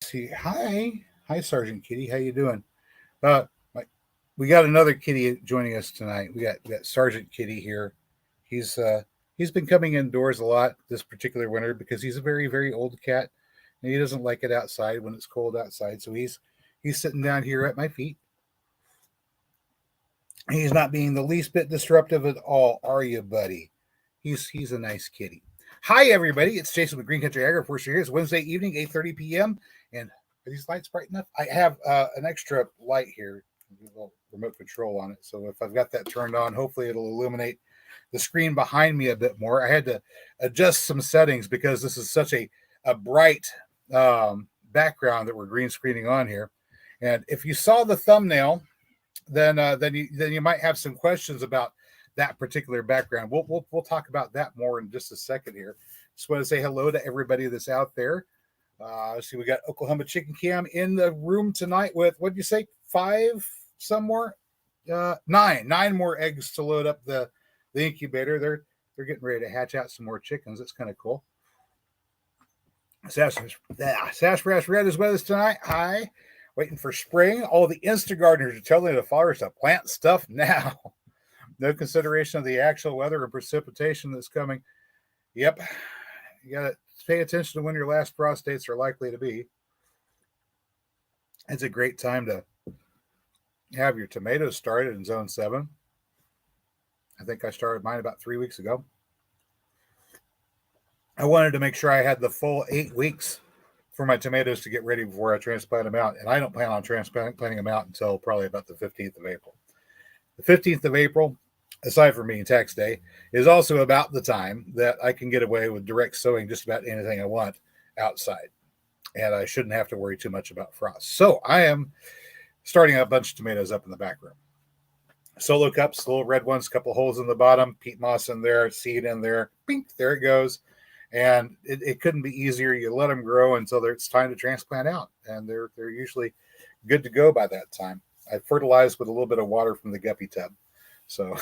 See, hi, Sergeant Kitty. How you doing? Uh, my, we got another kitty joining us tonight. We got Sergeant Kitty here. He's been coming indoors a lot this particular winter because he's a very old cat, and he doesn't like it outside when it's cold outside. So he's sitting down here at my feet. He's not being the least bit disruptive at all, are you, buddy? He's a nice kitty. Hi, everybody. It's Jason with Green Country Agri Force here. It's Wednesday evening, 8:30 p.m. And are these lights bright enough? I have an extra light here, a little remote control on it. So if I've got that turned on, hopefully it'll illuminate the screen behind me a bit more. I had to adjust some settings because this is such a bright background that we're green screening on here. And if you saw the thumbnail, then you might have some questions about that particular background. We'll talk about that more in just a second here. Just want to say hello to everybody that's out there. See, we got Oklahoma Chicken Cam in the room tonight with, what did you say, 5 some more? 9 more eggs to load up the incubator. They're getting ready to hatch out some more chickens. That's kind of cool. Sassafras Red is with us tonight. Hi. Waiting for spring. All the Insta gardeners are telling the flowers to plant stuff now. No consideration of the actual weather and precipitation that's coming. Yep. You got to pay attention to when your last frost dates are likely to be. It's a great time to have your tomatoes started in zone 7. I think I started mine about 3 weeks ago. I wanted to make sure I had the full 8 weeks for my tomatoes to get ready before I transplant them out. And I don't plan on transplanting them out until probably about the 15th of April. The 15th of April, aside from being tax day, is also about the time that I can get away with direct sowing just about anything I want outside. And I shouldn't have to worry too much about frost. So I am starting a bunch of tomatoes up in the back room. Solo cups, little red ones, couple holes in the bottom, peat moss in there, seed in there, bink, there it goes. And it couldn't be easier. You let them grow until it's time to transplant out, and they're usually good to go by that time. I fertilize with a little bit of water from the guppy tub. So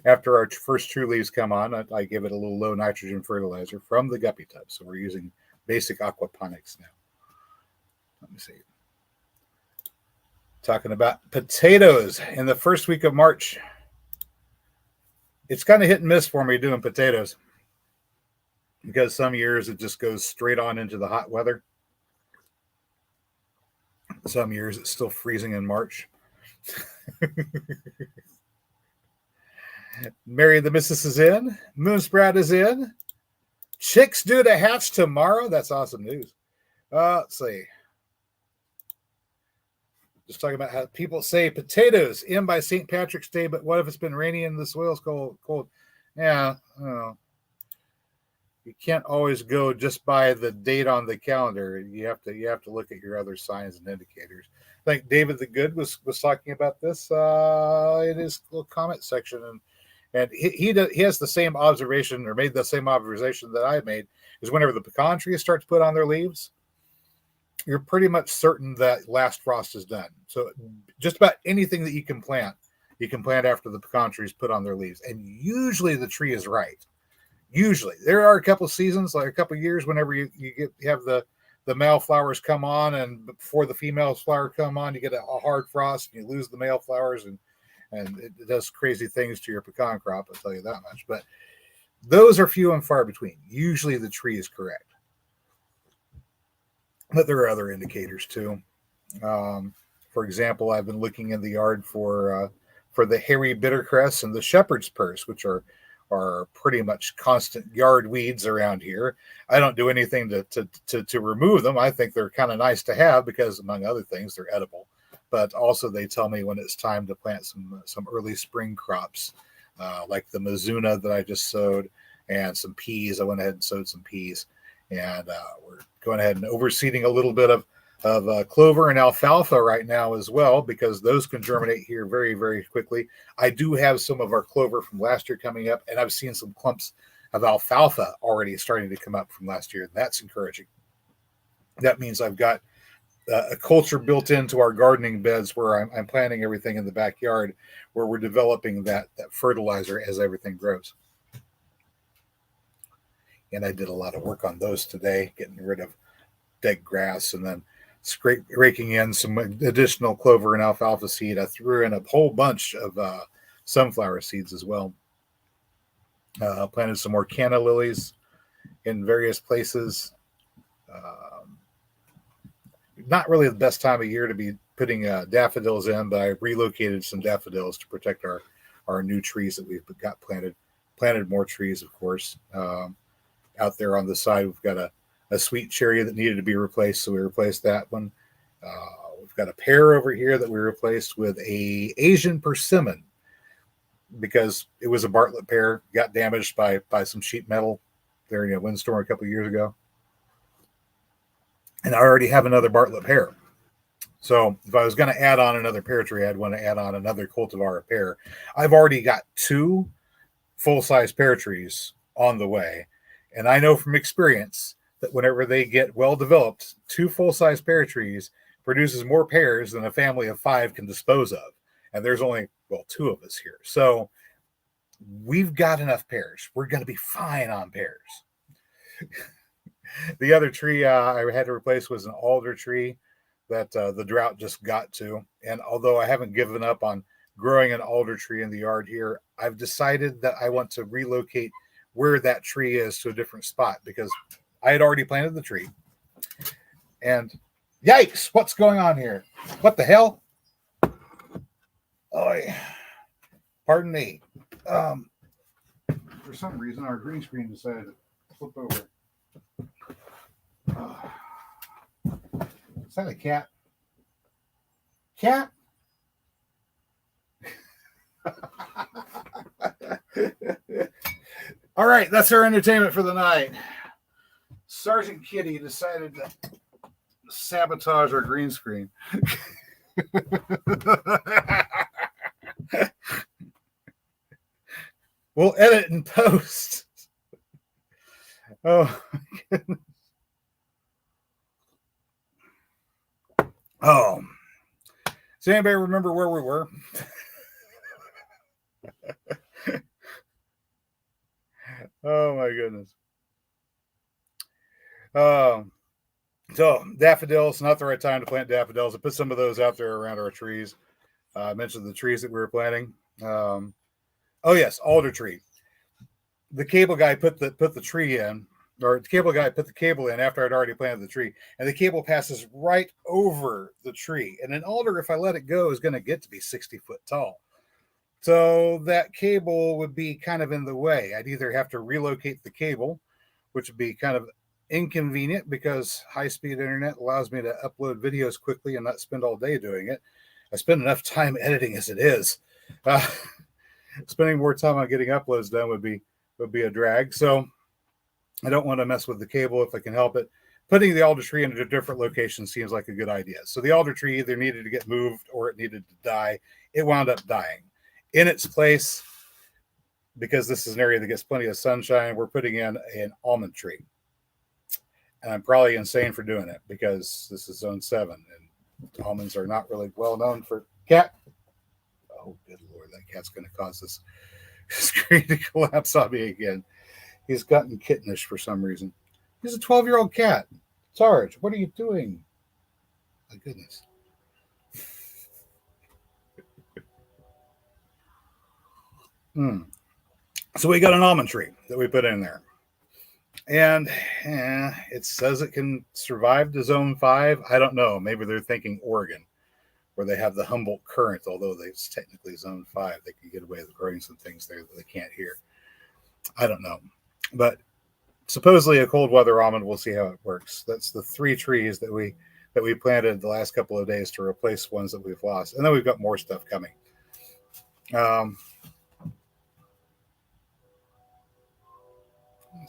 after our first true leaves come on, I give it a little low nitrogen fertilizer from the guppy tub. So we're using basic aquaponics now. Let me see. Talking about potatoes in the first week of March. It's kind of hit and miss for me doing potatoes, because some years it just goes straight on into the hot weather. Some years it's still freezing in March. Mary the Missus is in. Moonsprout is in. Chicks due to hatch tomorrow. That's awesome news. Let's see. Just talking about how people say potatoes in by St. Patrick's Day, but what if it's been rainy and the soil's cold? Yeah, I don't know. You can't always go just by the date on the calendar. You have to look at your other signs and indicators. I think David the Good was talking about this in his little comment section, and he has the same observation, or made the same observation that I made, is whenever the pecan trees start to put on their leaves, you're pretty much certain that last frost is done. So just about anything that you can plant after the pecan trees put on their leaves, and usually the tree is right. Usually there are a couple of seasons, like a couple of years, whenever you have the male flowers come on, and before the female flower come on, you get a hard frost and you lose the male flowers, and it does crazy things to your pecan crop. I'll tell you that much. But those are few and far between. Usually the tree is correct, but there are other indicators too. For example, I've been looking in the yard for the hairy bittercress and the shepherd's purse, which are pretty much constant yard weeds around here. I don't do anything to remove them. I think they're kind of nice to have because, among other things, they're edible. But also they tell me when it's time to plant some early spring crops, like the Mizuna that I just sowed, and some peas. I went ahead and sowed some peas, and we're going ahead and overseeding a little bit of clover and alfalfa right now as well, because those can germinate here very quickly. I do have some of our clover from last year coming up, and I've seen some clumps of alfalfa already starting to come up from last year. That's encouraging. That means I've got a culture built into our gardening beds where I'm planting everything in the backyard, where we're developing that fertilizer as everything grows. And I did a lot of work on those today, getting rid of dead grass, and then raking in some additional clover and alfalfa seed. I threw in a whole bunch of sunflower seeds as well. Planted some more canna lilies in various places. Not really the best time of year to be putting daffodils in, but I relocated some daffodils to protect our new trees that we've got planted. Planted more trees, of course. Out there on the side, we've got a sweet cherry that needed to be replaced, so we replaced that one. We've got a pear over here that we replaced with a Asian persimmon because it was a Bartlett pear, got damaged by some sheet metal during a windstorm a couple of years ago. And I already have another Bartlett pear. So if I was going to add on another pear tree, I'd want to add on another cultivar pear. I've already got 2 full-size pear trees on the way. And I know from experience that whenever they get well developed, 2 full-size pear trees produces more pears than a family of 5 can dispose of. And there's only, 2 of us here. So we've got enough pears. We're going to be fine on pears. The other tree I had to replace was an alder tree that the drought just got to. And although I haven't given up on growing an alder tree in the yard here, I've decided that I want to relocate where that tree is to a different spot because I had already planted the tree. And yikes, what's going on here? What the hell? Oh, pardon me. For some reason, our green screen decided to flip over. Is that a cat? Cat? All right, that's our entertainment for the night. Sergeant Kitty decided to sabotage our green screen. We'll edit and post. Oh, my goodness. Oh, does anybody remember where we were? Oh my goodness. So daffodils, not the right time to plant daffodils. I put some of those out there around our trees. I mentioned the trees that we were planting. Oh yes, alder tree. The cable guy put the tree in. Or the cable guy put the cable in after I'd already planted the tree, and the cable passes right over the tree. And an alder, if I let it go, is going to get to be 60 foot tall. So that cable would be kind of in the way. I'd either have to relocate the cable, which would be kind of inconvenient because high-speed internet allows me to upload videos quickly and not spend all day doing it. I spend enough time editing as it is. Spending more time on getting uploads done would be a drag. So I don't want to mess with the cable if I can help it. Putting the alder tree in a different location seems like a good idea. So the alder tree either needed to get moved or it needed to die. It wound up dying. In its place, because this is an area that gets plenty of sunshine, we're putting in an almond tree. And I'm probably insane for doing it because this is zone 7 and almonds are not really well known for cat. Oh, good Lord, that cat's going to cause this screen to collapse on me again. He's gotten kittenish for some reason. He's a 12-year-old cat. Sarge, what are you doing? My goodness. So we got an almond tree that we put in there. And it says it can survive to zone 5. I don't know. Maybe they're thinking Oregon, where they have the Humboldt Current, although it's technically zone 5. They can get away with growing some things there that they can't hear. I don't know. But supposedly a cold weather almond, we'll see how it works. That's the 3 trees that we planted the last couple of days to replace ones that we've lost. And then we've got more stuff coming. Let's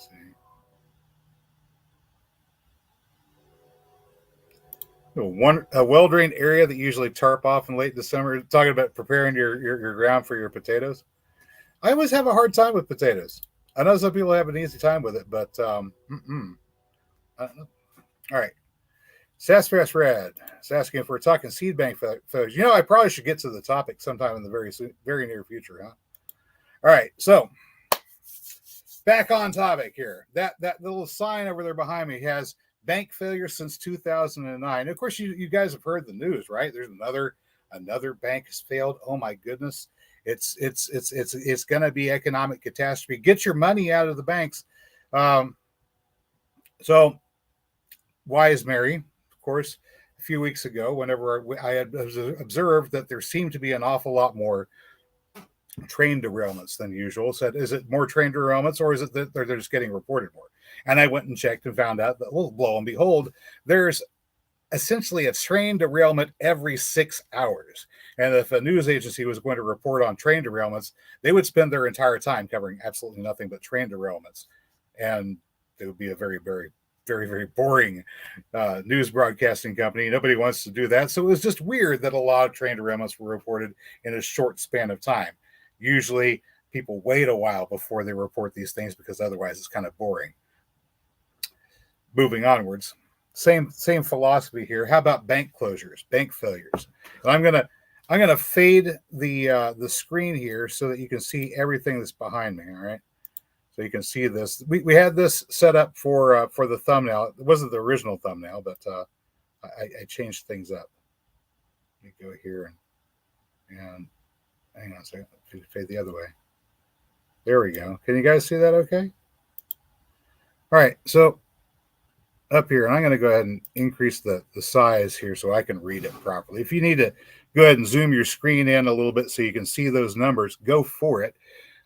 see. A well-drained area that usually tarp off in late December. Talking about preparing your ground for your potatoes. I always have a hard time with potatoes. I know some people have an easy time with it, but I don't know. All right. Sassafras Red is asking if we're talking seed bank photos. I probably should get to the topic sometime in the very near future, huh? All right. So back on topic here. That little sign over there behind me has bank failure since 2009. Of course, you guys have heard the news, right? There's another bank has failed. Oh my goodness. It's going to be economic catastrophe. Get your money out of the banks. Um, so Wise Mary, of course, a few weeks ago, whenever I had observed that there seemed to be an awful lot more train derailments than usual, said, is it more train derailments or is it that they're just getting reported more? And I went and checked and found out that, well, lo and behold, there's essentially a train derailment every 6 hours. And if a news agency was going to report on train derailments, they would spend their entire time covering absolutely nothing but train derailments. And it would be a very, very, very, very boring news broadcasting company. Nobody wants to do that. So it was just weird that a lot of train derailments were reported in a short span of time. Usually people wait a while before they report these things because otherwise it's kind of boring. Moving onwards. Same philosophy here. How about bank closures, bank failures? And I'm gonna fade the screen here so that you can see everything that's behind me. All right, so you can see this. We had this set up for the thumbnail. It wasn't the original thumbnail, but I changed things up. Let me go here and hang on a second. Fade the other way. There we go. Can you guys see that? Okay. All right. So up here, and I'm going to go ahead and increase the size here so I can read it properly. If you need to go ahead and zoom your screen in a little bit so you can see those numbers, go for it.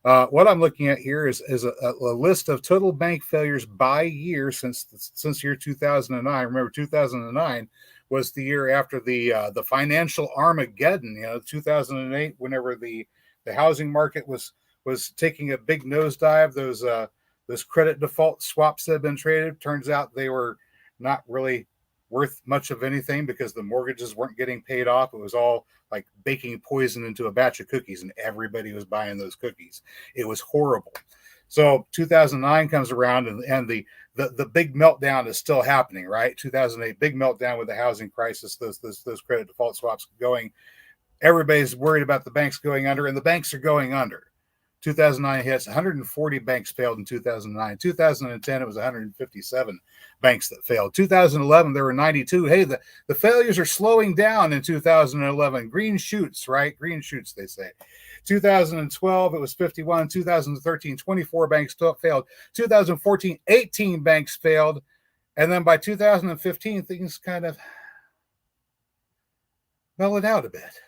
What I'm looking at here is a list of total bank failures by year since year 2009. Remember, 2009 was the year after the financial Armageddon. 2008, whenever the housing market was taking a big nosedive. Those credit default swaps that have been traded, turns out they were not really worth much of anything because the mortgages weren't getting paid off. It was all like baking poison into a batch of cookies, and everybody was buying those cookies. It was horrible. So 2009 comes around, and the big meltdown is still happening, right? 2008, big meltdown with the housing crisis, those credit default swaps going. Everybody's worried about the banks going under, and the banks are going under. 2009 hits, 140 banks failed in 2009. 2010, it was 157 banks that failed. 2011, there were 92. Hey, the failures are slowing down in 2011. Green shoots, right? Green shoots, they say. 2012, it was 51. 2013, 24 banks failed. 2014, 18 banks failed. And then by 2015, things kind of mellowed out a bit.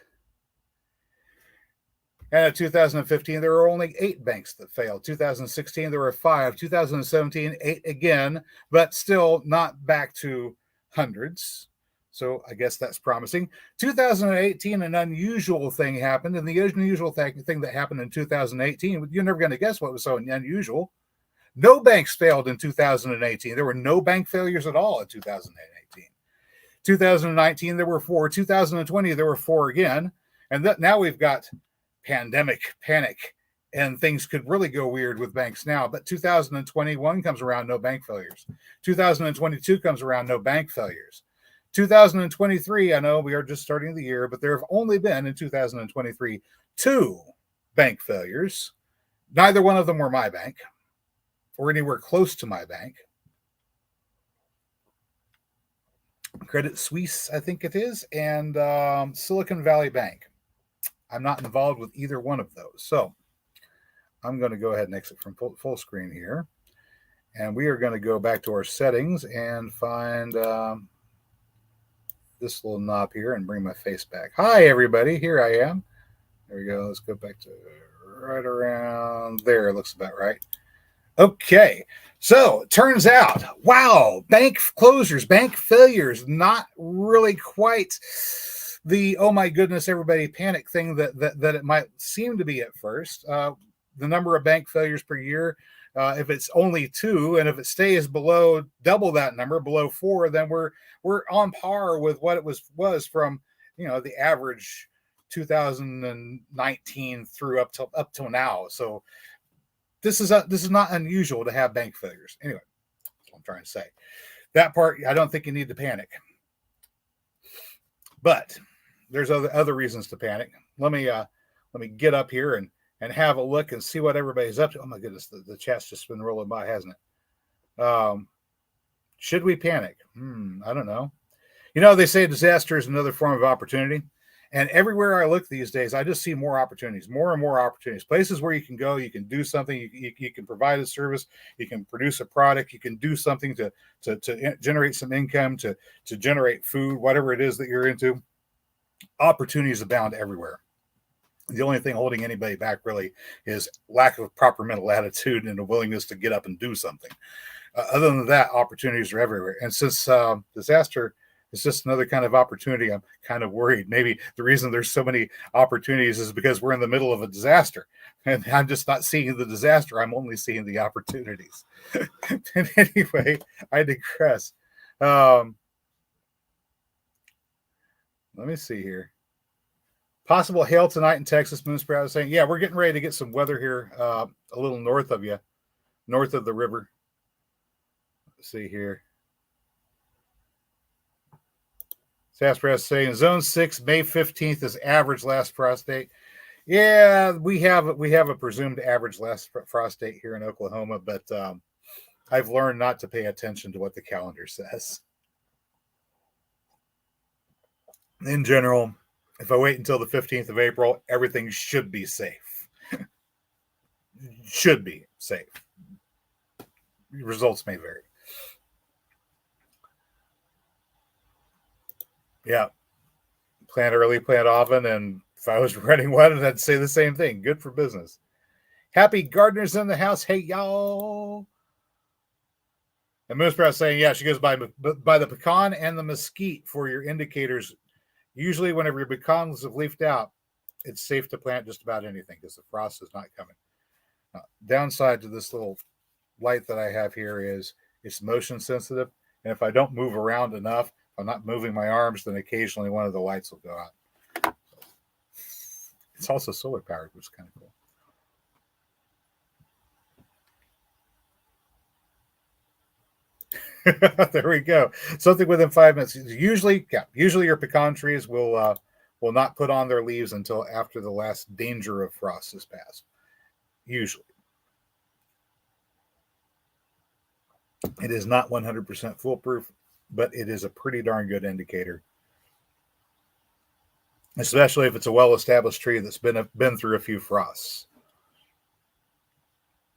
And in 2015, there were only 8 banks that failed. 2016, there were 5. 2017, 8 again, but still not back to hundreds. So I guess that's promising. 2018, an unusual thing happened. And the unusual thing that happened in 2018, you're never going to guess what was so unusual. No banks failed in 2018. There were no bank failures at all in 2018. 2019, there were 4. 2020, there were 4 again. And now we've got pandemic panic, and things could really go weird with banks now. But 2021 comes around, no bank failures. 2022 comes around, no bank failures. 2023, I know we are just starting the year, but there have only been in 2023 2 bank failures. Neither one of them were my bank or anywhere close to my bank. Credit Suisse, I think it is, and Silicon Valley Bank. I'm not involved with either one of those. So I'm going to go ahead and exit from full screen here. And we are going to go back to our settings and find this little knob here and bring my face back. Hi, everybody. Here I am. There we go. Let's go back to right around there. It looks about right. Okay. So it turns out, wow, bank closures, bank failures, not really quite the oh my goodness everybody panic thing that it might seem to be at first. The number of bank failures per year, if it's only 2, and if it stays below double that number, below 4, then we're on par with what it was from the average 2019 through up till now. So this is not unusual to have bank failures. Anyway, that's what I'm trying to say. That part, I don't think you need to panic. But there's other reasons to panic. Let me get up here and have a look and see what everybody's up to. Oh my goodness, the chat's just been rolling by, hasn't it? Should we panic? I don't know. You know, they say disaster is another form of opportunity. And everywhere I look these days, I just see more opportunities, more and more opportunities. Places where you can go, you can do something, you can provide a service, you can produce a product, you can do something to generate some income, to generate food, whatever it is that you're into. Opportunities abound everywhere. The only thing holding anybody back really is lack of proper mental attitude and a willingness to get up and do something. Other than that, opportunities are everywhere. And since disaster is just another kind of opportunity, I'm kind of worried. Maybe the reason there's so many opportunities is because we're in the middle of a disaster. And I'm just not seeing the disaster. I'm only seeing the opportunities. And anyway, I digress. Let me see here. Possible hail tonight in Texas. Moonsprout is saying, yeah, we're getting ready to get some weather here a little north of you, north of the river. Let's see here. Sasspress saying Zone 6, May 15th is average last frost date. Yeah, we have a presumed average last frost date here in Oklahoma, but I've learned not to pay attention to what the calendar says. In general, if I wait until the 15th of April, everything should be safe. Should be safe. Results may vary. Yeah. Plant early, plant often, and if I was running one, I'd say the same thing. Good for business. Happy gardeners in the house. Hey, y'all. And Moonsprout saying, yeah, she goes by the pecan and the mesquite for your indicators. Usually whenever your pecans have leafed out, it's safe to plant just about anything because the frost is not coming. Downside to this little light that I have here is it's motion sensitive. And if I don't move around enough, if I'm not moving my arms, then occasionally one of the lights will go out. It's also solar powered, which is kind of cool. There we go. Something within 5 minutes. Usually your pecan trees will not put on their leaves until after the last danger of frost is passed. Usually. It is not 100% foolproof, but it is a pretty darn good indicator. Especially if it's a well-established tree that's been through a few frosts.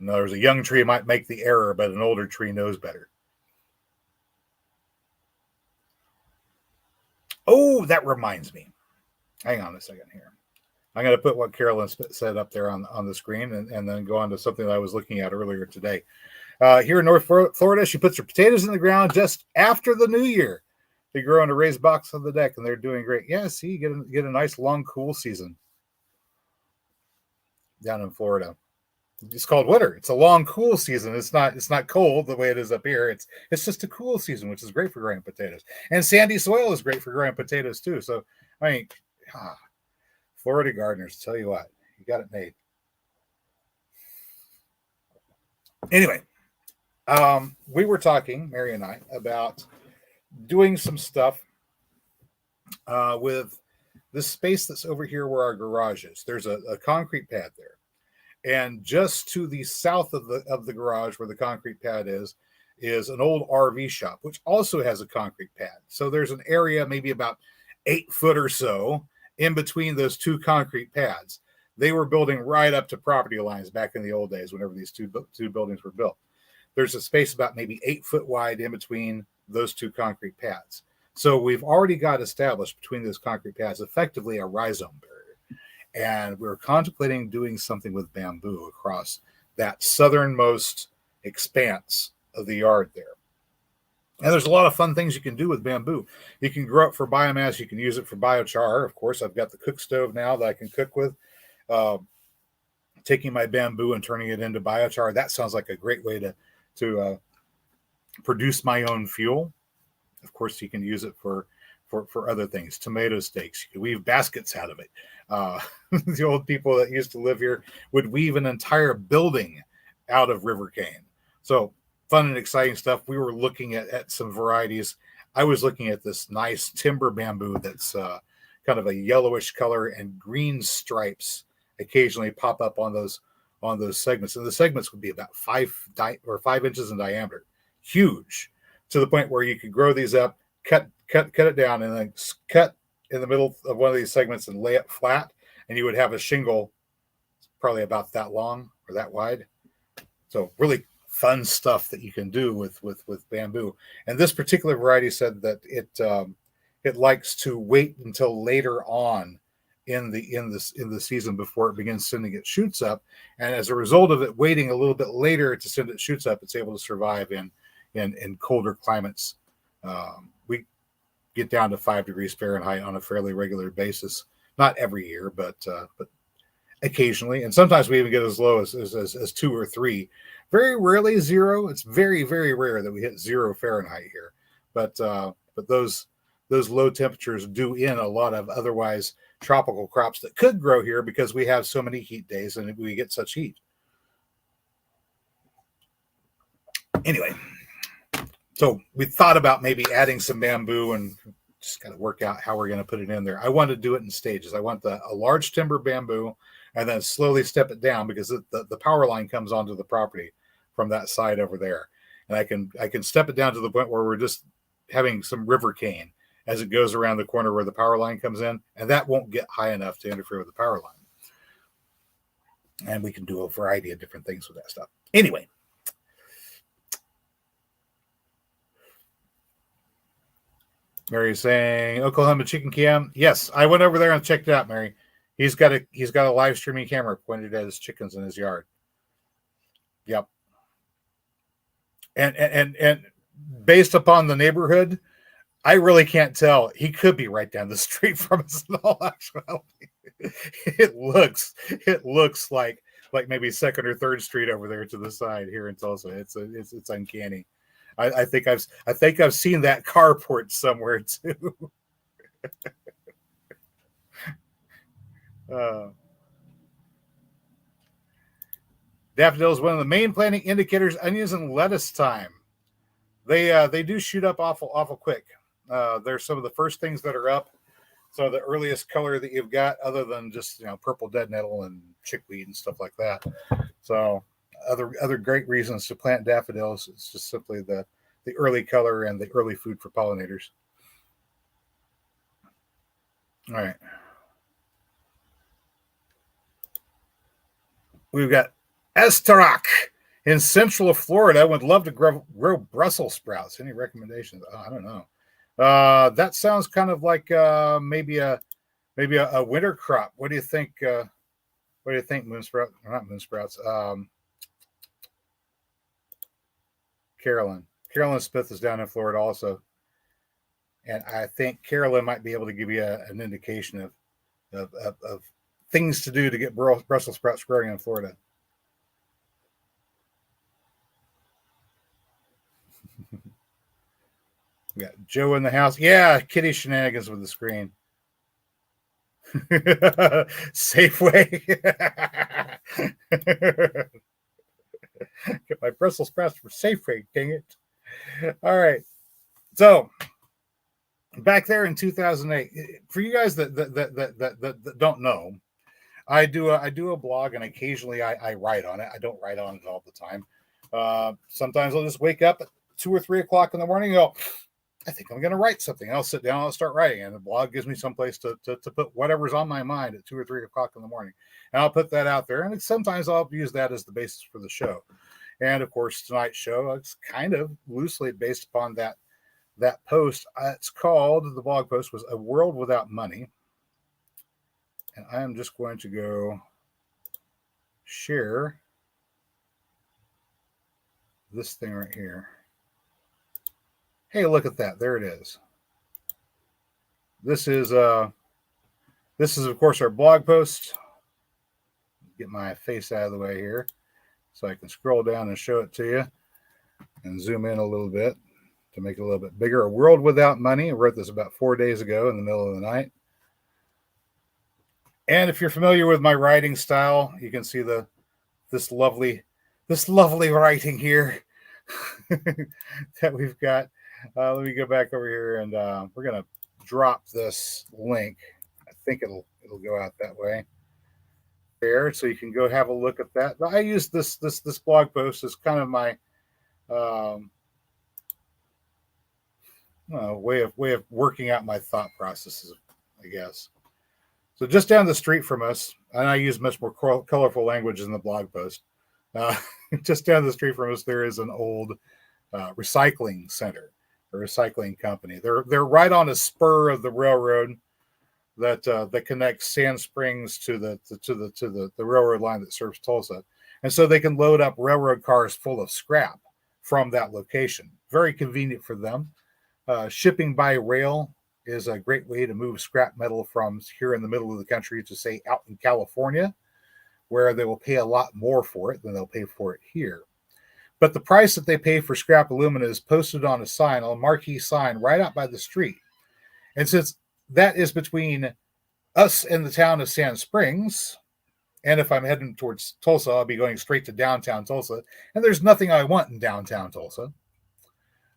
In other words, a young tree might make the error, but an older tree knows better. Oh, that reminds me. Hang on a second here. I'm going to put what Carolyn said up there on the screen and then go on to something that I was looking at earlier today. Here in North Florida, she puts her potatoes in the ground just after the new year. They grow in a raised box on the deck, and they're doing great. Yeah, see, you get a nice long cool season down in Florida. It's called winter. It's a long cool season. It's not cold the way it is up here. It's just a cool season, which is great for growing potatoes. And sandy soil is great for growing potatoes too. So I mean, Florida gardeners, tell you what, you got it made. Anyway, we were talking, Mary and I, about doing some stuff with this space that's over here where our garage is. There's a concrete pad there. And just to the south of the garage where the concrete pad is an old RV shop, which also has a concrete pad. So there's an area maybe about 8 foot or so in between those two concrete pads. They were building right up to property lines back in the old days whenever these two buildings were built. There's a space about maybe 8 foot wide in between those two concrete pads. So we've already got established between those concrete pads effectively a rhizome barrier. And we're contemplating doing something with bamboo across that southernmost expanse of the yard there. And there's a lot of fun things you can do with bamboo. You can grow it for biomass. You can use it for biochar. Of course, I've got the cook stove now that I can cook with. Taking my bamboo and turning it into biochar, that sounds like a great way to produce my own fuel. Of course, you can use it for other things, tomato steaks. You can weave baskets out of it. The old people that used to live here would weave an entire building out of river cane. So fun and exciting stuff. We were looking at some varieties. I was looking at this nice timber bamboo that's kind of a yellowish color, and green stripes occasionally pop up on those segments. And the segments would be about 5 inches in diameter. Huge. to the point where you could grow these up, cut it down, and then cut in the middle of one of these segments and lay it flat, and you would have a shingle probably about that long or that wide. So really fun stuff that you can do with bamboo. And this particular variety said that it likes to wait until later on in the season before it begins sending its shoots up. And as a result of it waiting a little bit later to send its shoots up, it's able to survive in colder climates. We get down to 5 degrees Fahrenheit on a fairly regular basis. Not every year, but occasionally. And sometimes we even get as low as 2 or 3. Very rarely 0. It's very, very rare that we hit 0 Fahrenheit here. But those low temperatures do in a lot of otherwise tropical crops that could grow here because we have so many heat days and we get such heat. Anyway, so we thought about maybe adding some bamboo and just got to work out how we're going to put it in there. I want to do it in stages. I want a large timber bamboo and then slowly step it down because the power line comes onto the property from that side over there. And I can step it down to the point where we're just having some river cane as it goes around the corner where the power line comes in, and that won't get high enough to interfere with the power line. And we can do a variety of different things with that stuff. Anyway, Mary's saying Oklahoma chicken cam. Yes, I went over there and checked it out, Mary. He's got a live streaming camera pointed at his chickens in his yard. Yep. And based upon the neighborhood, I really can't tell. He could be right down the street from us in all actuality. It looks like maybe 2nd or 3rd Street over there to the side here in Tulsa. It's uncanny. I think I've seen that carport somewhere too. Daffodil is one of the main planting indicators. Onions and lettuce time. They do shoot up awful quick. They're some of the first things that are up. So the earliest color that you've got, other than just purple dead nettle and chickweed and stuff like that. So other great reasons to plant daffodils. It's just simply the early color and the early food for pollinators. All right. We've got Esterak in Central Florida. Would love to grow Brussels sprouts. Any recommendations? I don't know. That sounds kind of like maybe a winter crop. What do you think? What do you think, moonsprout? Or not moonsprouts. Carolyn Smith is down in Florida also, and I think Carolyn might be able to give you an indication of things to do to get Brussels sprouts growing in Florida. We got Joe in the house. Yeah, kitty shenanigans with the screen. Safeway. Get my Brussels sprouts from Safeway, dang it. All right. So back there in 2008, for you guys that don't know, I do a blog, and occasionally I write on it. I don't write on it all the time. Sometimes I'll just wake up at 2 or 3 o'clock in the morning and go, I think I'm going to write something. I'll sit down, I'll start writing, and the blog gives me some place to put whatever's on my mind at 2 or 3 o'clock in the morning, and I'll put that out there. And sometimes I'll use that as the basis for the show. And of course, tonight's show, it's kind of loosely based upon that post. It's called, the blog post was A World Without Money, and I am just going to go share this thing right here. Hey, look at that. There it is. This is of course our blog post. Get my face out of the way here so I can scroll down and show it to you and zoom in a little bit to make it a little bit bigger. A World Without Money. I wrote this about 4 days ago in the middle of the night. And if you're familiar with my writing style, you can see this lovely writing here that we've got. Let me go back over here, and we're going to drop this link. I think it'll go out that way there, so you can go have a look at that. I use this blog post as kind of my way of working out my thought processes, I guess. So just down the street from us, and I use much more colorful language in the blog post. Uh, just down the street from us, there is an old recycling center, a recycling company. They're right on a spur of the railroad that connects Sand Springs to the railroad line that serves Tulsa, and so they can load up railroad cars full of scrap from that location. Very convenient for them. Shipping by rail is a great way to move scrap metal from here in the middle of the country to, say, out in California, where they will pay a lot more for it than they'll pay for it here. But the price that they pay for scrap aluminum is posted on a sign, a marquee sign right out by the street. And since that is between us and the town of Sand Springs, and if I'm heading towards Tulsa, I'll be going straight to downtown Tulsa, and there's nothing I want in downtown Tulsa.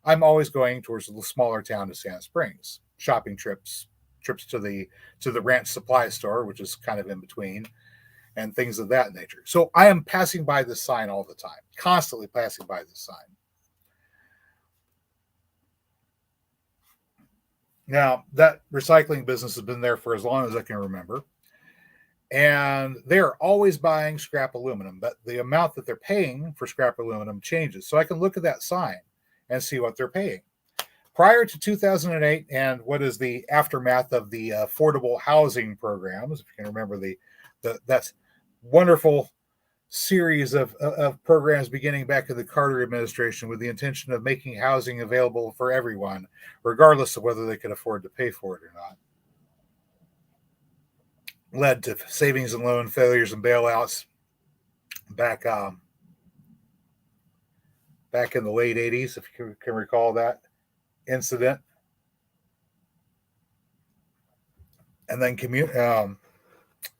I'm always going towards the smaller town of Sand Springs, shopping trips to the ranch supply store, which is kind of in between, and things of that nature. So I am passing by this sign all the time, constantly passing by this sign. Now, that recycling business has been there for as long as I can remember. And they're always buying scrap aluminum, but the amount that they're paying for scrap aluminum changes. So I can look at that sign and see what they're paying. Prior to 2008 and what is the aftermath of the affordable housing programs, if you can remember that wonderful series of programs beginning back in the Carter administration with the intention of making housing available for everyone, regardless of whether they could afford to pay for it or not, led to savings and loan failures and bailouts back in the late 80s, if you can recall that incident. And then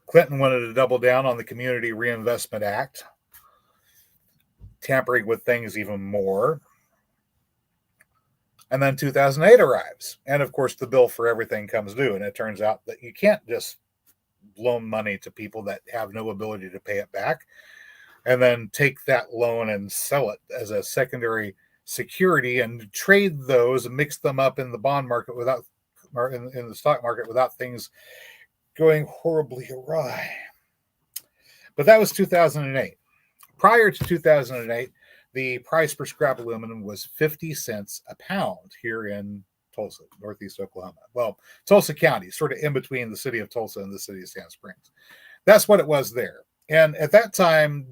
Clinton wanted to double down on the Community Reinvestment Act, tampering with things even more. And then 2008 arrives. And of course, the bill for everything comes due. And it turns out that you can't just loan money to people that have no ability to pay it back and then take that loan and sell it as a secondary security and trade those and mix them up in the bond market without, or in the stock market without things going horribly awry. But that was 2008. Prior to 2008, the price for scrap aluminum was 50 cents a pound here in Tulsa, Northeast Oklahoma. Well, Tulsa County, sort of in between the city of Tulsa and the city of Sand Springs. That's what it was there. And at that time,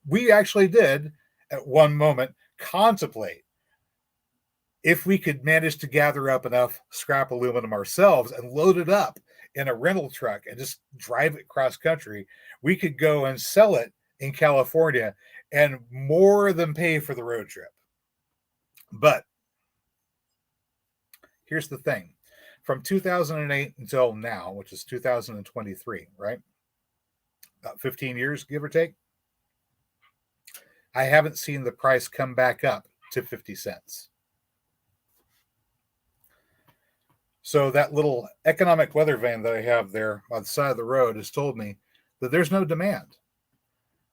we actually did, at one moment, contemplate if we could manage to gather up enough scrap aluminum ourselves and load it up in a rental truck and just drive it cross country, we could go and sell it in California and more than pay for the road trip. But here's the thing. From 2008 until now, which is 2023, right? About 15 years, give or take. I haven't seen the price come back up to 50 cents. So that little economic weather vane that I have there on the side of the road has told me that there's no demand.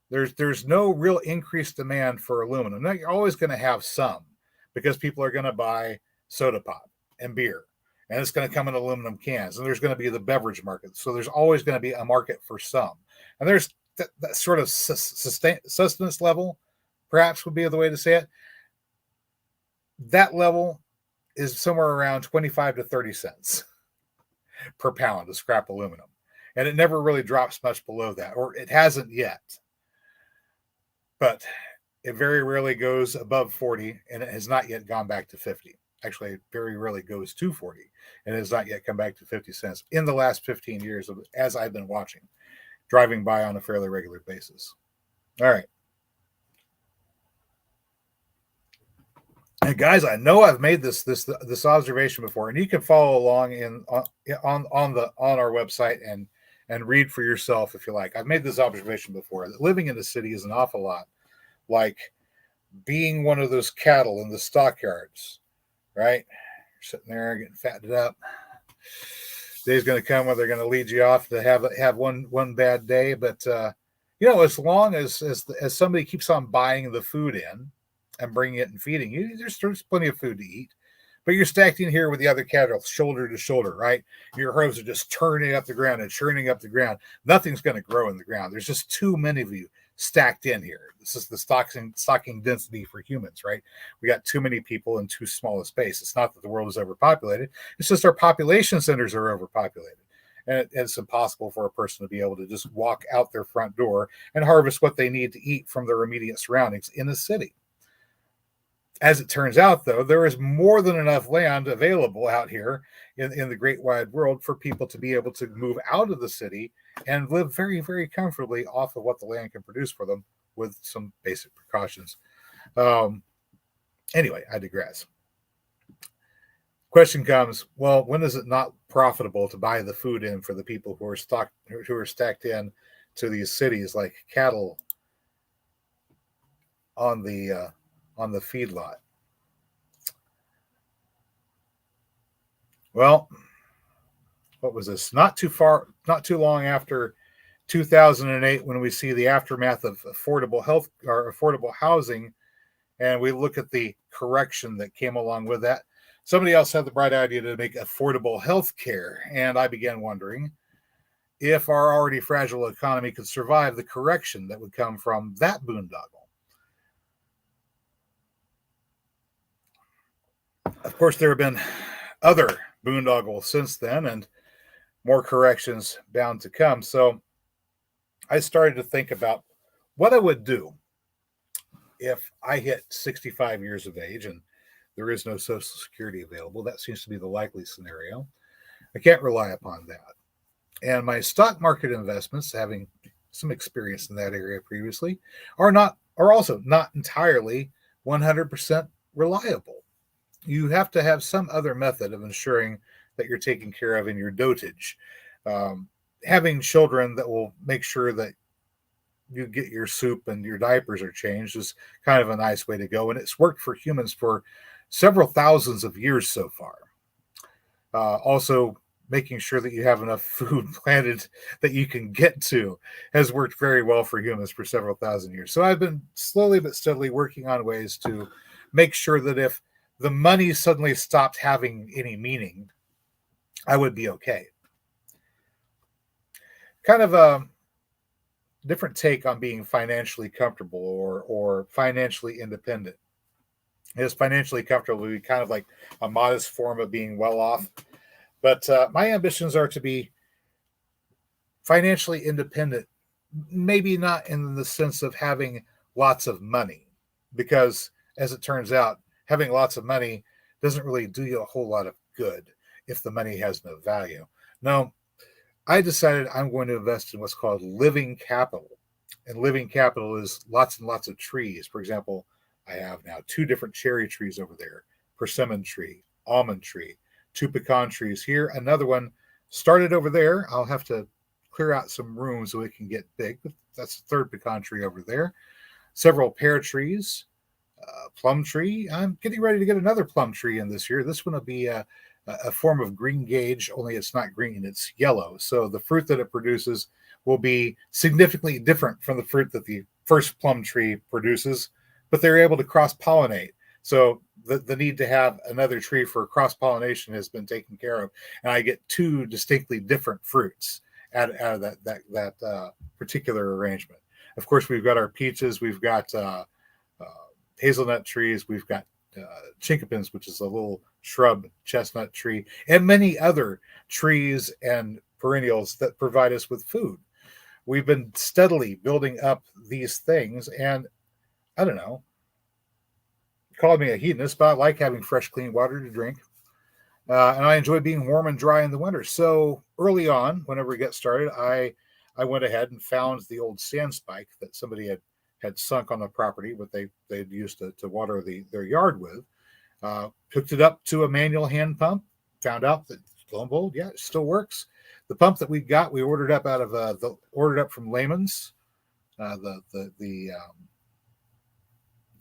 There's no real increased demand for aluminum. Now, you're always going to have some because people are going to buy soda pop and beer, and it's going to come in aluminum cans, and there's going to be the beverage market. So there's always going to be a market for some. And there's that sort of sustenance level, perhaps would be the way to say it. That level is somewhere around 25 to 30 cents per pound of scrap aluminum. And it never really drops much below that, or it hasn't yet. But it very rarely goes above 40, and it has not yet gone back to 50. Actually, it very rarely goes to 40, and it has not yet come back to 50 cents in the last 15 years, as I've been watching, driving by on a fairly regular basis. All right. And guys, I know I've made this observation before, and you can follow along on our website and read for yourself if you like. I've made this observation before that living in the city is an awful lot like being one of those cattle in the stockyards, right? You're sitting there getting fattened up. Day's going to come where they're going to lead you off to have one bad day, but as long as somebody keeps on buying the food in and bringing it and feeding you, there's plenty of food to eat. But you're stacked in here with the other cattle, shoulder to shoulder, right? Your herds are just turning up the ground and churning up the ground. Nothing's going to grow in the ground. There's just too many of you stacked in here. This is the stocking density for humans, right? We got too many people in too small a space. It's not that the world is overpopulated. It's just our population centers are overpopulated. And it's impossible for a person to be able to just walk out their front door and harvest what they need to eat from their immediate surroundings in a city. As it turns out, though, there is more than enough land available out here in the great wide world for people to be able to move out of the city and live very, very comfortably off of what the land can produce for them with some basic precautions. Anyway, I digress. Question comes, well, when is it not profitable to buy the food in for the people who are stacked in to these cities like cattle on the feedlot? Well, what was this? Not too long after 2008, when we see the aftermath of affordable health or affordable housing, and we look at the correction that came along with that. Somebody else had the bright idea to make affordable health care, and I began wondering if our already fragile economy could survive the correction that would come from that boondoggle. Of course, there have been other boondoggles since then, and more corrections bound to come. So I started to think about what I would do if I hit 65 years of age and there is no Social Security available. That seems to be the likely scenario. I can't rely upon that. And my stock market investments, having some experience in that area previously, are also not entirely 100% reliable. You have to have some other method of ensuring that you're taken care of in your dotage. Having children that will make sure that you get your soup and your diapers are changed is kind of a nice way to go. And it's worked for humans for several thousands of years so far. Also, making sure that you have enough food planted that you can get to has worked very well for humans for several thousand years. So I've been slowly but steadily working on ways to make sure that if the money suddenly stopped having any meaning, I would be okay. Kind of a different take on being financially comfortable or financially independent. Is financially comfortable be kind of like a modest form of being well off? But my ambitions are to be financially independent, maybe not in the sense of having lots of money, because as it turns out, having lots of money doesn't really do you a whole lot of good if the money has no value. No, I decided I'm going to invest in what's called living capital. And living capital is lots and lots of trees. For example, I have now 2 different cherry trees over there, persimmon tree, almond tree, 2 pecan trees here. Another one started over there. I'll have to clear out some room so it can get big, but that's the 3rd pecan tree over there. Several pear trees, plum tree. I'm getting ready to get another plum tree in this year. This one will be a form of green gage, only it's not green, it's yellow. So the fruit that it produces will be significantly different from the fruit that the first plum tree produces, but they're able to cross-pollinate. So the need to have another tree for cross-pollination has been taken care of, and I get 2 distinctly different fruits out of that particular arrangement. Of course, we've got our peaches, we've got hazelnut trees, we've got chinkapins, which is a little shrub chestnut tree, and many other trees and perennials that provide us with food. We've been steadily building up these things, and I don't know, call me a hedonist, but I like having fresh, clean water to drink. And I enjoy being warm and dry in the winter. So early on, whenever we get started, I went ahead and found the old sand spike that somebody had sunk on the property, what they'd used to water their yard with. Hooked it up to a manual hand pump. Found out that lo and behold, yeah, it still works. The pump that we got, we ordered up from Lehman's, the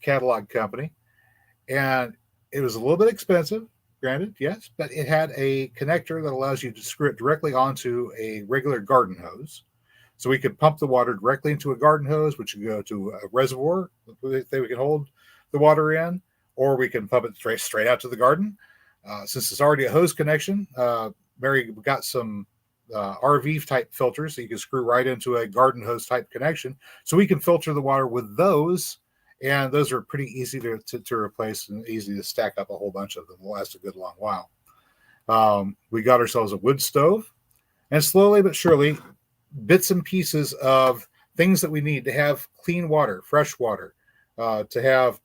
catalog company, and it was a little bit expensive. Granted, yes, but it had a connector that allows you to screw it directly onto a regular garden hose. So we could pump the water directly into a garden hose, which would go to a reservoir that we can hold the water in, or we can pump it straight out to the garden. Since it's already a hose connection, Mary got some RV type filters that you can screw right into a garden hose type connection. So we can filter the water with those. And those are pretty easy to replace and easy to stack up a whole bunch of them. Will last a good long while. We got ourselves a wood stove, and slowly but surely, bits and pieces of things that we need to have clean water, fresh water, to have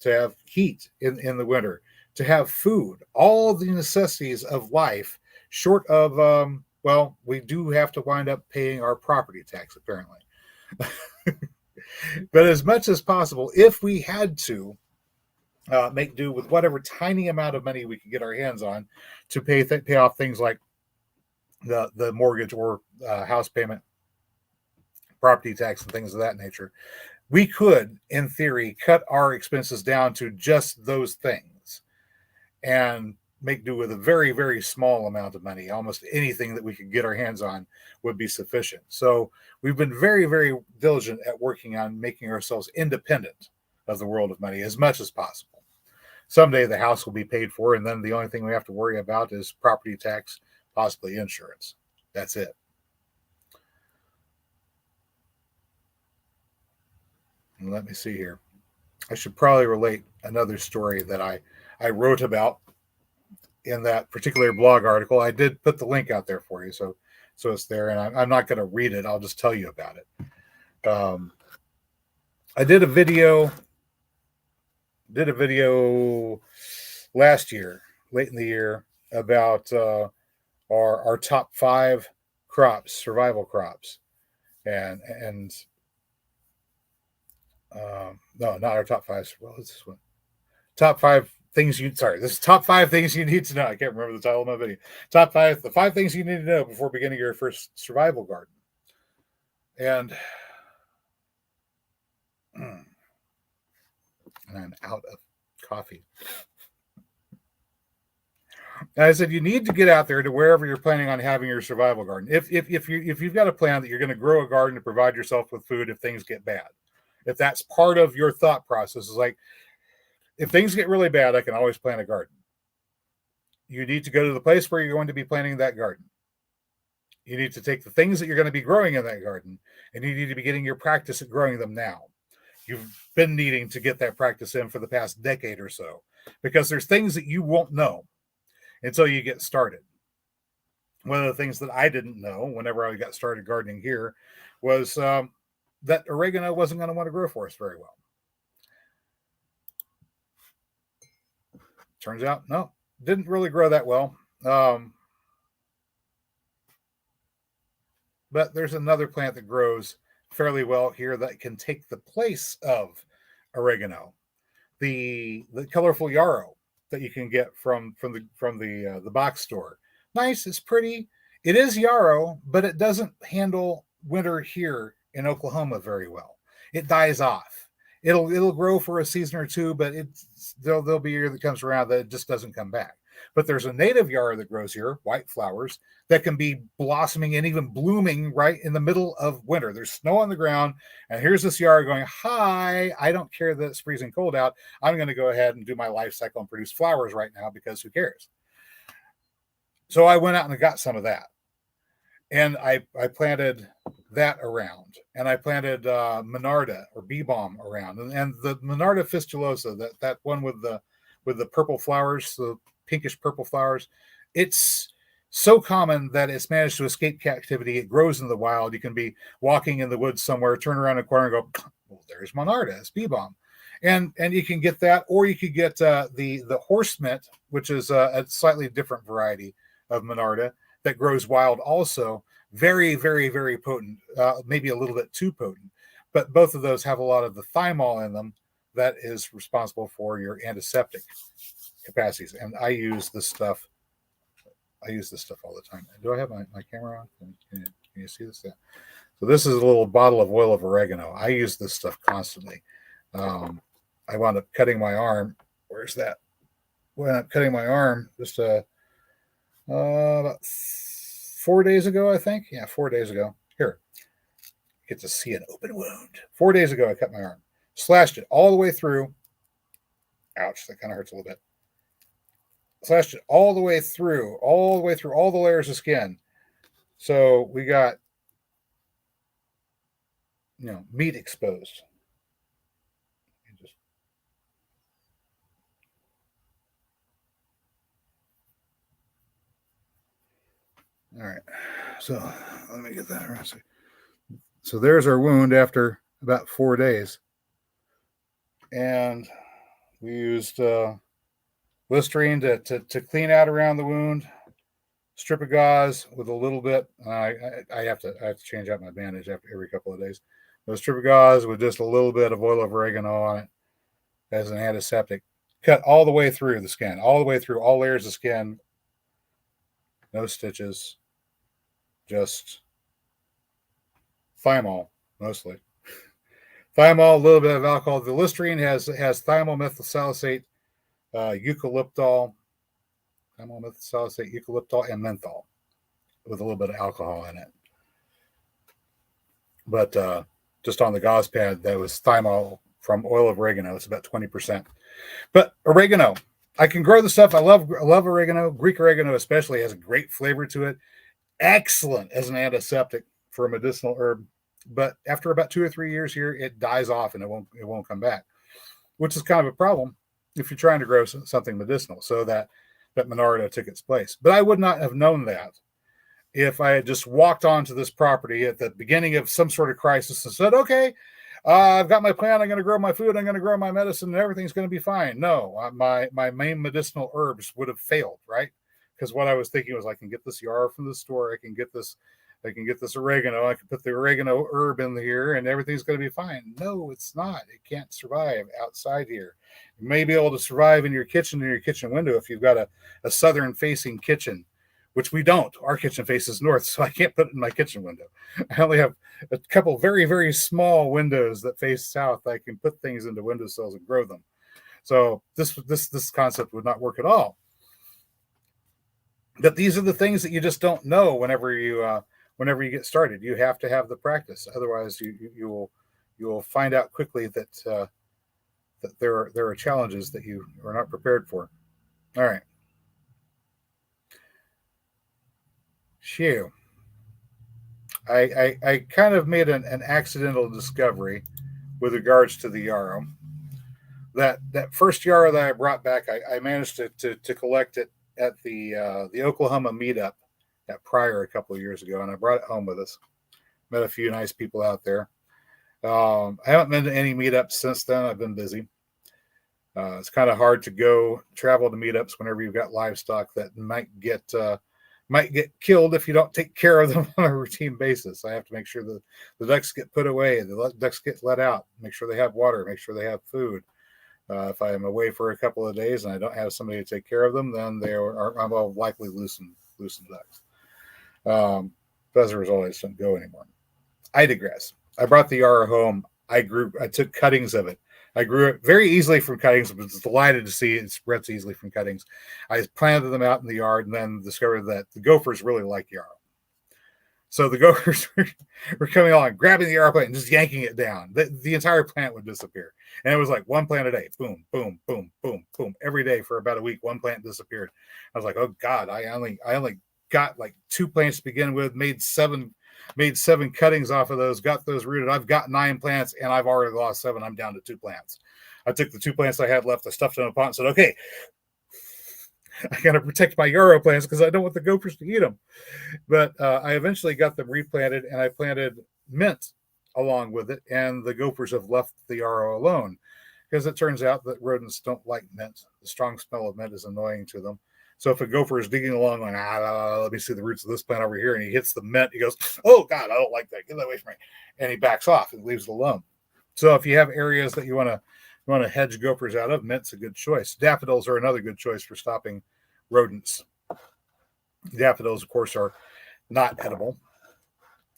heat in the winter, to have food, all the necessities of life, short of well, we do have to wind up paying our property tax apparently. But as much as possible, if we had to make do with whatever tiny amount of money we could get our hands on to pay off things like the mortgage or house payment, property tax, and things of that nature, we could, in theory, cut our expenses down to just those things and make do with a very, very small amount of money. Almost anything that we could get our hands on would be sufficient. So we've been very, very diligent at working on making ourselves independent of the world of money as much as possible. Someday the house will be paid for, and then the only thing we have to worry about is property tax, possibly insurance. That's it. And let me see here. I should probably relate another story that I wrote about in that particular blog article. I did put the link out there for you, so it's there, and I'm not going to read it. I'll just tell you about it. I did a video last year, late in the year, about our top 5 crops, survival crops, and no, not our top 5. Well, it's this one. Top 5 things this is top 5 things you need to know. I can't remember the title of my video. The 5 things you need to know before beginning your first survival garden. And I'm out of coffee. And I said you need to get out there to wherever you're planning on having your survival garden. If you've got a plan that you're going to grow a garden to provide yourself with food if things get bad, if that's part of your thought process, is like, if things get really bad, I can always plant a garden. You need to go to the place where you're going to be planting that garden. You need to take the things that you're going to be growing in that garden, and you need to be getting your practice at growing them now. You've been needing to get that practice in for the past decade or so, because there's things that you won't know until you get started. One of the things that I didn't know whenever I got started gardening here was that oregano wasn't going to want to grow for us very well. Turns out, no, didn't really grow that well. But there's another plant that grows fairly well here that can take the place of oregano. The colorful yarrow that you can get from the box store. Nice, it's pretty. It is yarrow, but it doesn't handle winter here in Oklahoma very well. It dies off. It'll grow for a season or two, but there'll be a year that comes around that it just doesn't come back. But there's a native yarrow that grows here, white flowers, that can be blossoming and even blooming right in the middle of winter. There's snow on the ground, and here's this yarrow going, hi, I don't care that it's freezing cold out. I'm going to go ahead and do my life cycle and produce flowers right now because who cares? So I went out and got some of that. And I planted that around, and I planted Monarda or bee balm around, and the Monarda fistulosa, that one with the purple flowers, the pinkish purple flowers. It's so common that it's managed to escape captivity. It grows in the wild. You can be walking in the woods somewhere, turn around a corner, and go, well, there's Monarda, it's bee balm, and you can get that, or you could get the horse mint, which is a slightly different variety of Monarda that grows wild also. Very, very, very potent, maybe a little bit too potent, but both of those have a lot of the thymol in them that is responsible for your antiseptic capacities. And I use this stuff all the time. Do I have my camera on? Can you see this? So this is a little bottle of oil of oregano. I use this stuff constantly. I wound up cutting my arm. Where's that? Wound up cutting my arm just about 4 days ago, I think. Yeah, 4 days ago. Here, get to see an open wound. 4 days ago, I cut my arm, slashed it all the way through. Ouch, that kind of hurts a little bit. slashed it all the way through all the layers of skin. So we got, meat exposed. All right. So let me get that right. So there's our wound after about 4 days. And we used Listerine to clean out around the wound, strip of gauze with a little bit. I have to change out my bandage after every couple of days. A strip of gauze with just a little bit of oil of oregano on it as an antiseptic. Cut all the way through the skin, all the way through all layers of skin. No stitches, just thymol mostly. Thymol, a little bit of alcohol. The Listerine has thymol methylsalicylate, eucalyptol, thymol methylsalicylate, eucalyptol, and menthol with a little bit of alcohol in it. But just on the gauze pad, that was thymol from oil of oregano. It's about 20%. But oregano, I can grow the stuff. I love oregano. Greek oregano especially has a great flavor to it. Excellent as an antiseptic for a medicinal herb. But after about 2 or 3 years here, it dies off and it won't come back, which is kind of a problem if you're trying to grow something medicinal. So that Monarda took its place. But I would not have known that if I had just walked onto this property at the beginning of some sort of crisis and said, okay, I've got my plan. I'm going to grow my food. I'm going to grow my medicine and everything's going to be fine. No, my main medicinal herbs would have failed, right? Because what I was thinking was I can get this yarrow from the store. I can get this oregano. I can put the oregano herb in here and everything's going to be fine. No, it's not. It can't survive outside here. You may be able to survive in your kitchen window if you've got a southern facing kitchen, which we don't. Our kitchen faces north, so I can't put it in my kitchen window. I only have a couple very, very small windows that face south. I can put things into windowsills and grow them. So this concept would not work at all. But these are the things that you just don't know whenever you get started. You have to have the practice. Otherwise, you will find out quickly that there are challenges that you are not prepared for. All right. Shoo. I kind of made an accidental discovery with regards to the yarrow. That first yarrow that I brought back, I managed to collect it at the Oklahoma meetup at Pryor a couple of years ago, and I brought it home with us. Met a few nice people out there. I haven't been to any meetups since then. I've been busy. It's kind of hard to travel to meetups whenever you've got livestock that might get killed if you don't take care of them on a routine basis. I have to make sure the ducks get put away, the ducks get let out, make sure they have water, make sure they have food. If I am away for a couple of days and I don't have somebody to take care of them, then I'm likely loosen ducks. As a result, I just don't go anymore. I digress. I brought the yarrow home. I took cuttings of it. I grew it very easily from cuttings. I was delighted to see it spreads easily from cuttings. I planted them out in the yard and then discovered that the gophers really like yarrow. So the gophers were coming along, grabbing the yarrow plant and just yanking it down. The entire plant would disappear. And it was like one plant a day. Boom, boom, boom, boom, boom. Every day for about a week, one plant disappeared. I was like, oh God, I only got like 2 plants to begin with, made seven cuttings off of those, got those rooted. I've got 9 plants and I've already lost 7. I'm down to 2 plants. I took the 2 plants I had left, I stuffed them in a pot and said, okay, I got to protect my yarrow plants because I don't want the gophers to eat them. But I eventually got them replanted and I planted mint along with it. And the gophers have left the yarrow alone because it turns out that rodents don't like mint. The strong smell of mint is annoying to them. So if a gopher is digging along, going, let me see the roots of this plant over here, and he hits the mint, he goes, oh God, I don't like that. Get that away from me. And he backs off and leaves it alone. So if you have areas that you want to hedge gophers out of, mint's a good choice. Daffodils are another good choice for stopping rodents. Daffodils, of course, are not edible.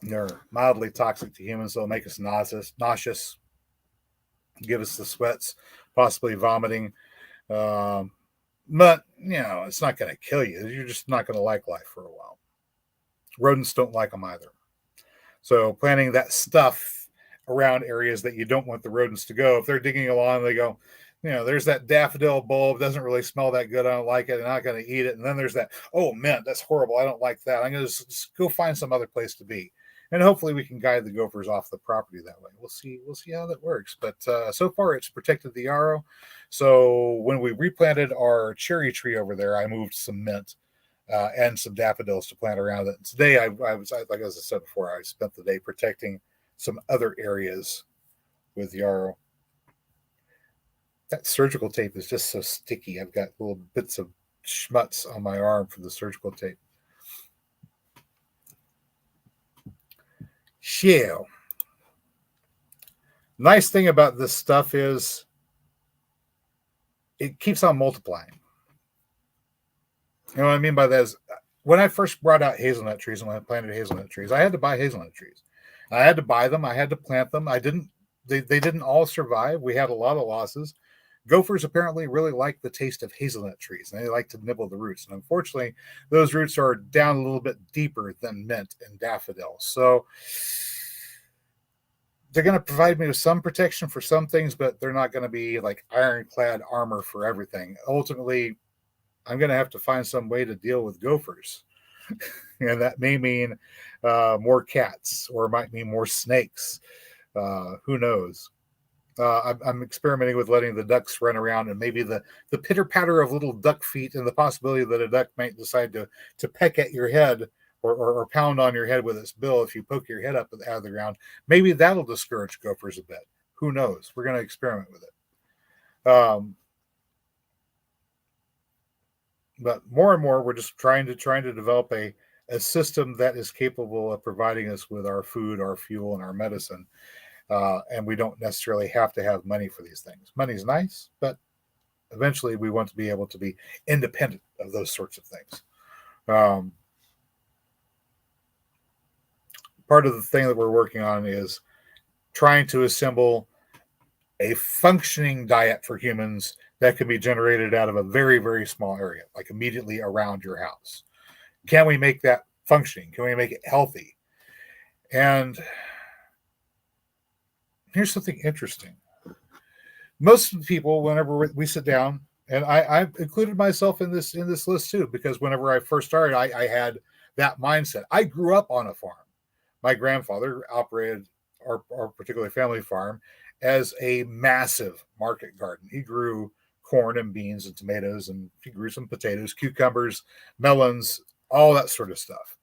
They're mildly toxic to humans, so they'll make us nauseous, give us the sweats, possibly vomiting. But, it's not going to kill you. You're just not going to like life for a while. Rodents don't like them either. So planting that stuff around areas that you don't want the rodents to go. If they're digging along, they go, There's that daffodil bulb, doesn't really smell that good. I don't like it. I'm not going to eat it. And then there's that, oh, mint, that's horrible. I don't like that. I'm going to just go find some other place to be. And hopefully we can guide the gophers off the property that way. We'll see how that works. But so far it's protected the yarrow. So when we replanted our cherry tree over there, I moved some mint and some daffodils to plant around it. Today I was, like as I said before, I spent the day protecting some other areas with yarrow. That surgical tape is just so sticky. I've got little bits of schmutz on my arm from the surgical tape. Shale. Nice thing about this stuff is it keeps on multiplying. You know what I mean by that is when I first brought out hazelnut trees and when I planted hazelnut trees, I had to buy hazelnut trees. I had to buy them. I had to plant them. They didn't all survive. We had a lot of losses. Gophers apparently really like the taste of hazelnut trees, and they like to nibble the roots. And unfortunately, those roots are down a little bit deeper than mint and daffodil. So they're going to provide me with some protection for some things, but they're not going to be like ironclad armor for everything. Ultimately, I'm going to have to find some way to deal with gophers. And that may mean more cats, or it might mean more snakes. Who knows? I'm experimenting with letting the ducks run around, and maybe the pitter patter of little duck feet and the possibility that a duck might decide to peck at your head or pound on your head with its bill if you poke your head up out of the ground. Maybe that'll discourage gophers a bit. Who knows? We're going to experiment with it. But more and more, we're just trying to develop a system that is capable of providing us with our food, our fuel, and our medicine. And we don't necessarily have to have money for these things. Money's nice, but eventually we want to be able to be independent of those sorts of things. Part of the thing that we're working on is trying to assemble a functioning diet for humans that can be generated out of a very, very small area, like immediately around your house. Can we make that functioning? Can we make it healthy? And here's something interesting. Most of the people, whenever we sit down, and I've included myself in this list too, because whenever I first started, I had that mindset. I grew up on a farm. My grandfather operated our particular family farm as a massive market garden. He grew corn and beans and tomatoes, and he grew some potatoes, cucumbers, melons, all that sort of stuff.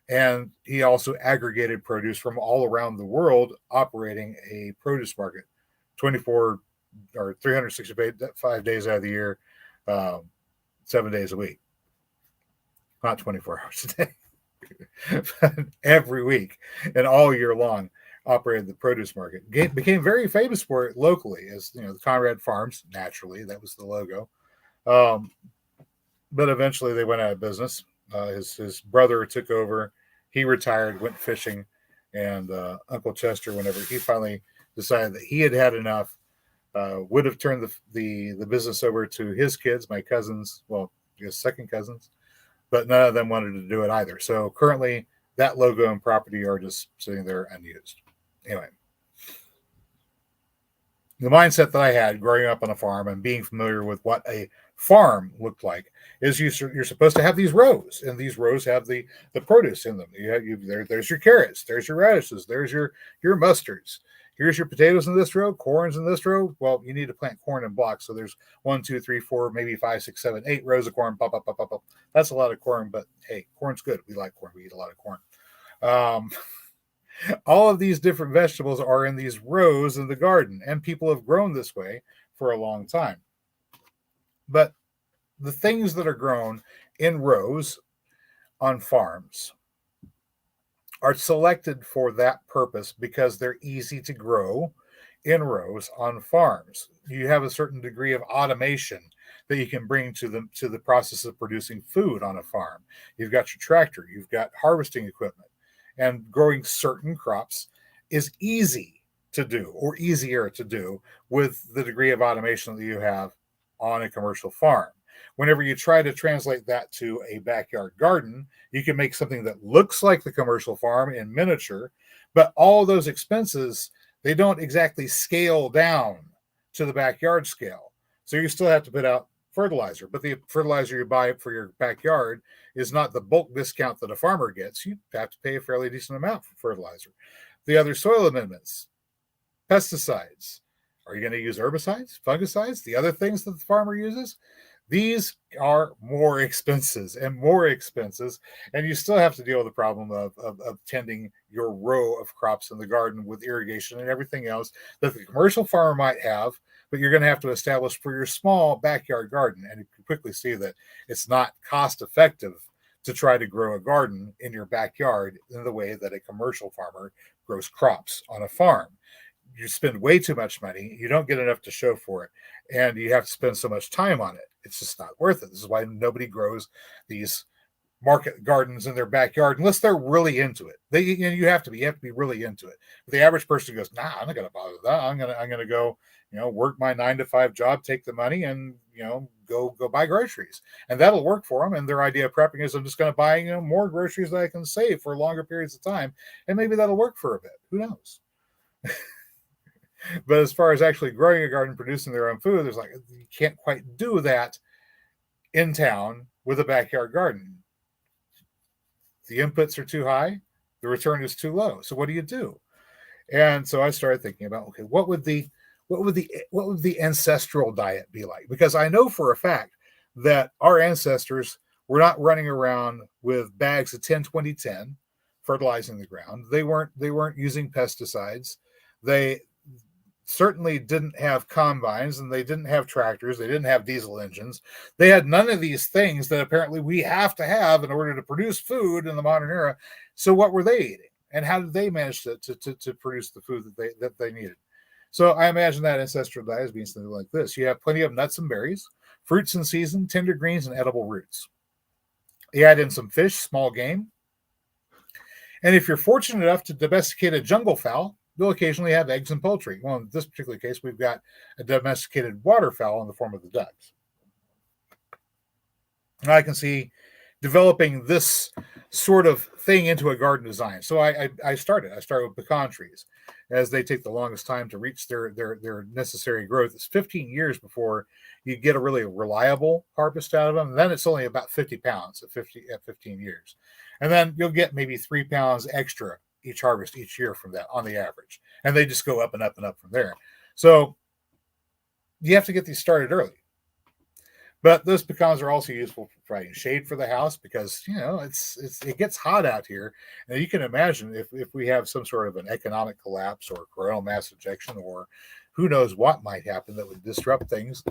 And he also aggregated produce from all around the world, operating a produce market 24 or 365 days out of the year, 7 days a week. Not 24 hours a day, but every week and all year long operated the produce market. Became very famous for it locally, as the Conrad Farms, naturally, that was the logo. But eventually they went out of business. His brother took over. He retired, went fishing, and Uncle Chester, whenever he finally decided that he had had enough, would have turned the business over to his kids, my cousins, well, his second cousins, but none of them wanted to do it either. So currently, that logo and property are just sitting there unused. Anyway, the mindset that I had growing up on a farm and being familiar with what a farm looked like is you're supposed to have these rows, and these rows have the produce in them. There's your carrots, there's your radishes, there's your mustards. Here's your potatoes in this row, corn's in this row. Well, you need to plant corn in blocks. So there's 1, 2, 3, 4, maybe 5, 6, 7, 8 rows of corn. Pop, pop, pop, pop, pop. That's a lot of corn, but hey, corn's good. We like corn. We eat a lot of corn. All of these different vegetables are in these rows in the garden, and people have grown this way for a long time. But the things that are grown in rows on farms are selected for that purpose because they're easy to grow in rows on farms. You have a certain degree of automation that you can bring to the process of producing food on a farm. You've got your tractor, you've got harvesting equipment, and growing certain crops is easy to do, or easier to do, with the degree of automation that you have on a commercial farm. Whenever you try to translate that to a backyard garden, you can make something that looks like the commercial farm in miniature, but all those expenses, they don't exactly scale down to the backyard scale. So you still have to put out fertilizer, but the fertilizer you buy for your backyard is not the bulk discount that a farmer gets. You have to pay a fairly decent amount for fertilizer. The other soil amendments, pesticides. Are you going to use herbicides, fungicides, the other things that the farmer uses? These are more expenses and more expenses, and you still have to deal with the problem of tending your row of crops in the garden with irrigation and everything else that the commercial farmer might have, but you're going to have to establish for your small backyard garden. And you can quickly see that it's not cost effective to try to grow a garden in your backyard in the way that a commercial farmer grows crops on a farm. You spend way too much money, you don't get enough to show for it, and you have to spend so much time on it. It's just not worth it. This is why nobody grows these market gardens in their backyard unless they're really into it. You have to be really into it. But the average person goes, nah, I'm not going to bother with that. I'm going to go, work my 9-to-5 job, take the money, and go buy groceries, and that'll work for them. And their idea of prepping is, I'm just going to buy more groceries that I can save for longer periods of time, and maybe that'll work for a bit. Who knows? But as far as actually growing a garden, producing their own food, there's you can't quite do that in town with a backyard garden. The inputs are too high, the return is too low. So what do you do? And so I started thinking about, okay, what would the ancestral diet be like? Because I know for a fact that our ancestors were not running around with bags of 10-20-10 fertilizing the ground. They weren't using pesticides. They certainly didn't have combines, and they didn't have tractors. They didn't have diesel engines. They had none of these things that apparently we have to have in order to produce food in the modern era. So what were they eating, and how did they manage to produce the food that they needed? So I imagine that ancestral diet as being something like this. You have plenty of nuts and berries, fruits in season, tender greens, and edible roots. You add in some fish, small game. And if you're fortunate enough to domesticate a jungle fowl, you'll occasionally have eggs and poultry. Well, in this particular case, we've got a domesticated waterfowl in the form of the ducks. And I can see developing this sort of thing into a garden design. So I started with pecan trees, as they take the longest time to reach their necessary growth. It's 15 years before you get a really reliable harvest out of them. And then it's only about 50 pounds at 15 years. And then you'll get maybe 3 pounds extra each harvest each year from that on the average. And they just go up and up and up from there. So you have to get these started early. But those pecans are also useful for providing shade for the house, because it gets hot out here. And you can imagine if we have some sort of an economic collapse or coronal mass ejection, or who knows what might happen that would disrupt things.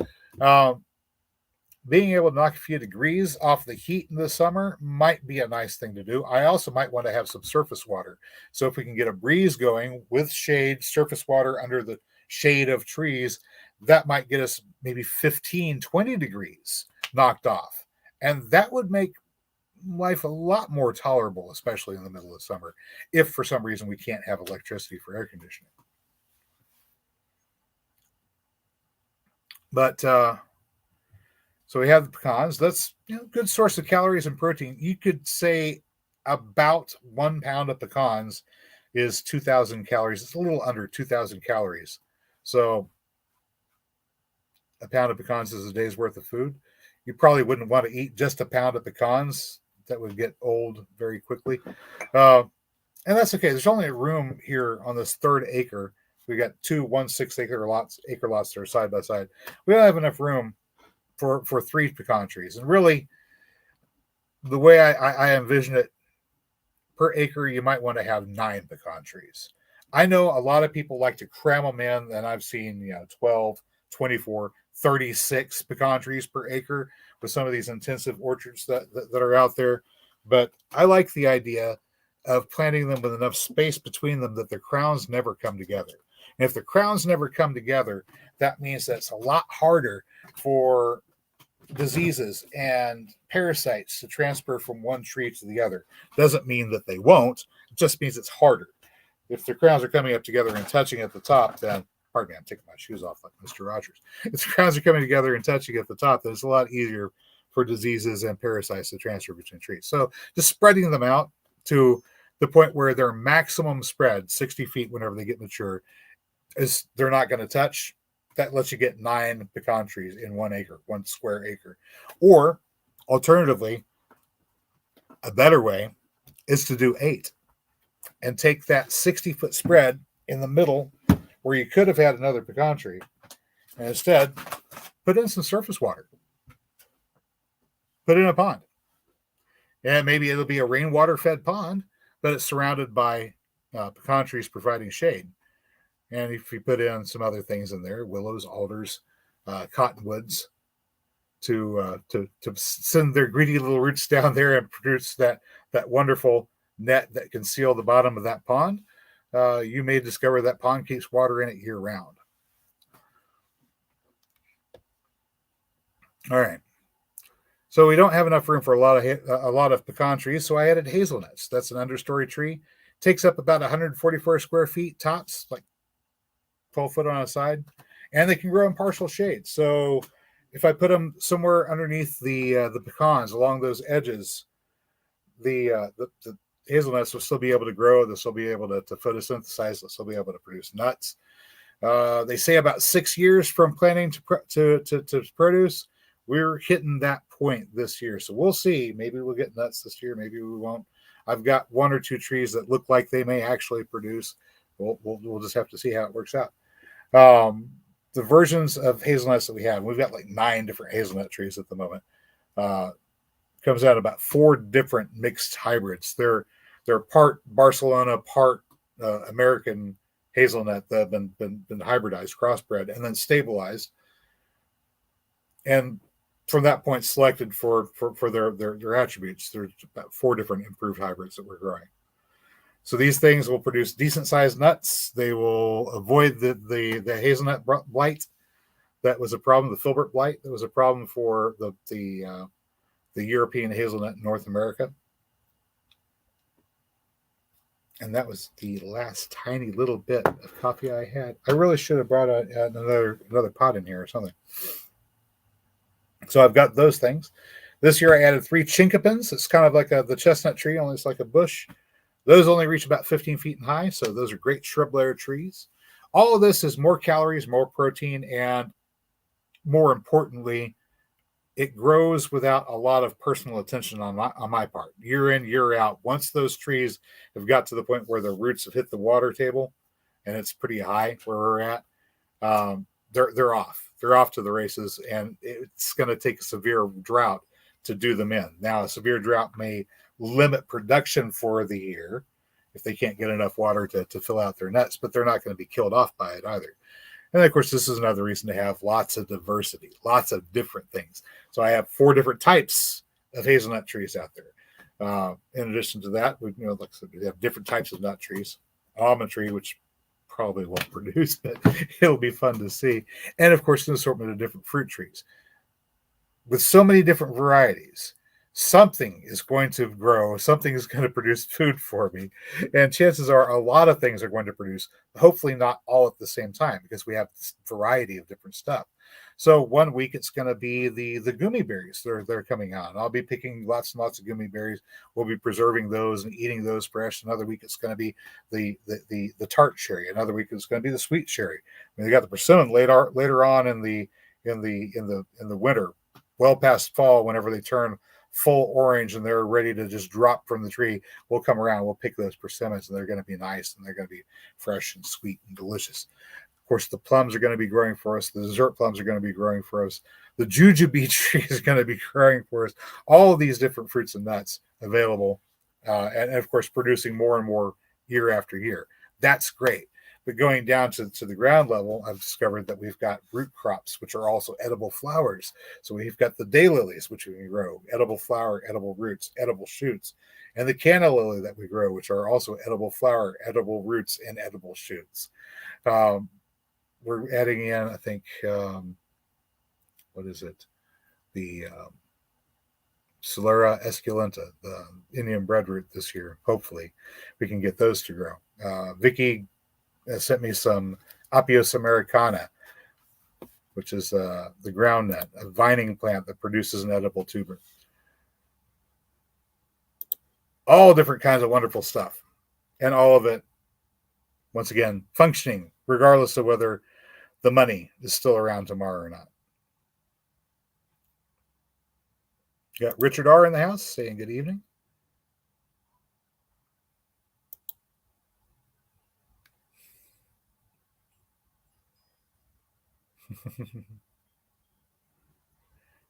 Being able to knock a few degrees off the heat in the summer might be a nice thing to do. I also might want to have some surface water. So if we can get a breeze going with shade, surface water under the shade of trees, that might get us maybe 15-20 degrees knocked off. And that would make life a lot more tolerable, especially in the middle of summer, if for some reason we can't have electricity for air conditioning. But so we have the pecans. That's good source of calories and protein. You could say about 1 pound of pecans is 2,000 calories. It's a little under 2,000 calories. So a pound of pecans is a day's worth of food. You probably wouldn't want to eat just a pound of pecans. That would get old very quickly. And that's okay. There's only room here on this 3rd acre. We got 2 1/6 acre lots that are side by side. We don't have enough room for 3 pecan trees. And really, the way I envision it, per acre, you might want to have 9 pecan trees. I know a lot of people like to cram them in, and I've seen 12, 24, 36 pecan trees per acre with some of these intensive orchards that are out there. But I like the idea of planting them with enough space between them that their crowns never come together. And if the crowns never come together, that means that it's a lot harder for diseases and parasites to transfer from one tree to the other. Doesn't mean that they won't. It just means it's harder. If the crowns are coming up together and touching at the top, then, pardon me, I'm taking my shoes off like Mr. Rogers. If the crowns are coming together and touching at the top, then it's a lot easier for diseases and parasites to transfer between trees. So just spreading them out to the point where their maximum spread, 60 feet whenever they get mature, is they're not going to touch. That lets you get 9 pecan trees in 1 acre, 1 square acre. Or alternatively, a better way is to do 8 and take that 60-foot spread in the middle where you could have had another pecan tree, and instead put in some surface water. Put in a pond. And maybe it'll be a rainwater fed pond, but it's surrounded by pecan trees providing shade. And if you put in some other things in there, willows, alders, cottonwoods, to send their greedy little roots down there and produce that wonderful net that can seal the bottom of that pond, you may discover that pond keeps water in it year round. All right. So we don't have enough room for a lot of pecan trees, so I added hazelnuts. That's an understory tree. Takes up about 144 square feet tops, like 12 foot on a side, and they can grow in partial shade. So if I put them somewhere underneath the pecans along those edges, the hazelnuts will still be able to grow. They'll still be able to photosynthesize. They'll still be able to produce nuts. They say about 6 years from planting to produce. We're hitting that point this year, so we'll see. Maybe we'll get nuts this year. Maybe we won't. I've got 1 or 2 trees that look like they may actually produce. We'll just have to see how it works out. The versions of hazelnuts that we have, we've got like 9 different hazelnut trees at the moment. Comes out about 4 different mixed hybrids. They're part Barcelona, part American hazelnut that have been hybridized, crossbred, and then stabilized. And from that point, selected for their attributes. There's about 4 different improved hybrids that we're growing. So these things will produce decent sized nuts. They will avoid the hazelnut blight that was a problem, the filbert blight that was a problem for the European hazelnut in North America. And that was the last tiny little bit of coffee I had. I really should have brought another pot in here or something. So I've got those things. This year I added 3 chinkapins. It's kind of like the chestnut tree, only it's like a bush. Those only reach about 15 feet in high, so those are great shrub layer trees. All of this is more calories, more protein, and more importantly, it grows without a lot of personal attention on my part. Year in, year out, once those trees have got to the point where their roots have hit the water table, and it's pretty high where we're at, they're off. They're off to the races, and it's going to take a severe drought to do them in. Now, a severe drought may limit production for the year if they can't get enough water to fill out their nuts, but they're not going to be killed off by it either. And of course, this is another reason to have lots of diversity, lots of different things. So I have 4 different types of hazelnut trees out there. In addition to that, we have different types of nut trees. Almond tree, which probably won't produce, but it'll be fun to see. And of course, an assortment of different fruit trees. With so many different varieties, something is going to grow, something is going to produce food for me. And chances are a lot of things are going to produce, hopefully not all at the same time, because we have this variety of different stuff. So 1 week it's going to be the gummy berries they're coming out. I'll be picking lots and lots of gummy berries. We'll be preserving those and eating those fresh. Another week it's going to be the tart cherry. Another week it's going to be the sweet cherry. I mean, they got the persimmon later on in the winter, well past fall, whenever they turn full orange and they're ready to just drop from the tree. We'll come around, we'll pick those persimmons, and they're going to be nice, and they're going to be fresh and sweet and delicious. Of course, the plums are going to be growing for us. The dessert plums are going to be growing for us. The jujube tree is going to be growing for us. All of these different fruits and nuts available, and of course, producing more and more year after year. That's great. But going down to the ground level, I've discovered that we've got root crops, which are also edible flowers. So we've got the daylilies, which we can grow, edible flower, edible roots, edible shoots, and the canna lily that we grow, which are also edible flower, edible roots, and edible shoots. We're adding in, I think, what is it? The Solera esculenta, the Indian breadroot this year. Hopefully we can get those to grow. Vicky sent me some Apios americana, which is the groundnut, a vining plant that produces an edible tuber. All different kinds of wonderful stuff. And all of it, once again, functioning, regardless of whether the money is still around tomorrow or not. Got Richard R. in the house saying good evening.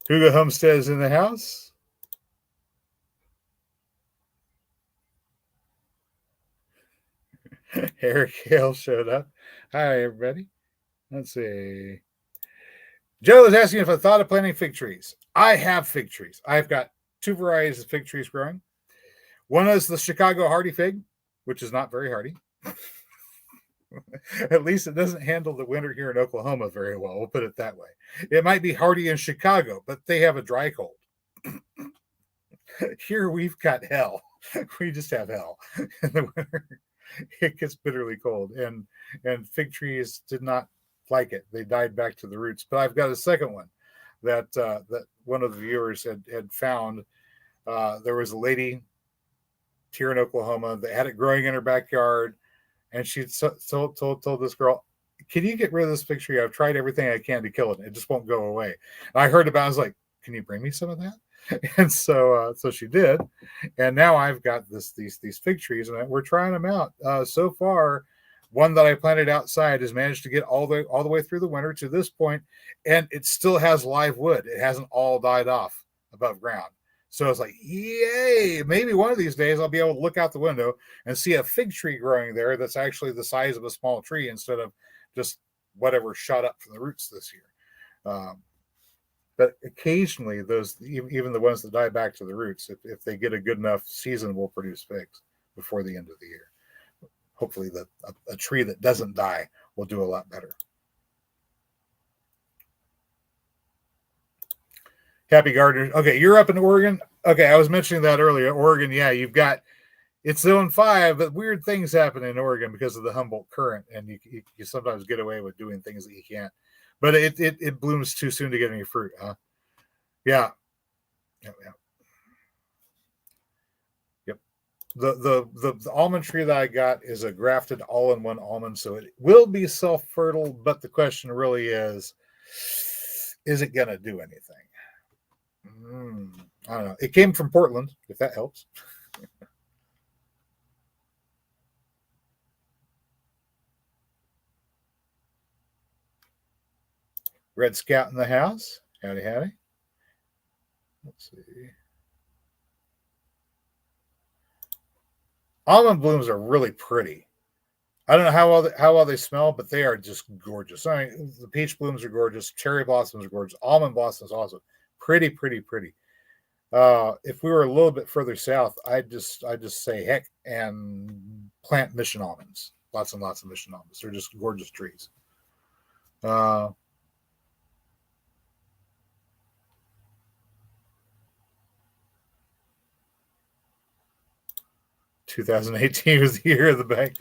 Hugo Homestead is in the house. Eric Hale showed up. Hi, everybody. Let's see. Joe is asking if I thought of planting fig trees. I have fig trees. I've got two varieties of fig trees growing. One is the Chicago hardy fig, which is not very hardy. At least it doesn't handle the winter here in Oklahoma very well. We'll put it that way. It might be hardy in Chicago, but they have a dry cold. Here we've got hell. We just have hell in the winter. It gets bitterly cold, and fig trees did not like it. They died back to the roots. But I've got a second one that one of the viewers had found. There was a lady here in Oklahoma that had it growing in her backyard, and she told this girl, "Can you get rid of this fig tree? I've tried everything I can to kill it. It just won't go away." And I heard about it. I was like, "Can you bring me some of that?" And so she did, and now I've got these fig trees, and we're trying them out. So far, one that I planted outside has managed to get all the way through the winter to this point, and it still has live wood. It hasn't all died off above ground. So it's like, yay! Maybe one of these days I'll be able to look out the window and see a fig tree growing there that's actually the size of a small tree instead of just whatever shot up from the roots this year. But occasionally, those, even the ones that die back to the roots, if they get a good enough season, will produce figs before the end of the year. Hopefully, a tree that doesn't die will do a lot better. Happy Gardeners. Okay, you're up in Oregon. Okay, I was mentioning that earlier. Oregon, yeah, you've got, it's zone 5, but weird things happen in Oregon because of the Humboldt Current, and you sometimes get away with doing things that you can't. But it blooms too soon to get any fruit, huh? Yeah. Yep. The almond tree that I got is a grafted all-in-one almond, so it will be self-fertile, but the question really is it going to do anything? I don't know. It came from Portland, if that helps. Red Scout in the house. Howdy, howdy. Let's see. Almond blooms are really pretty. I don't know how well they smell, but they are just gorgeous. I mean, the peach blooms are gorgeous. Cherry blossoms are gorgeous. Almond blossoms also pretty. If we were a little bit further south, I'd just say heck and plant mission almonds. Lots and lots of mission almonds. They're just gorgeous trees. 2018 was the year of the bank.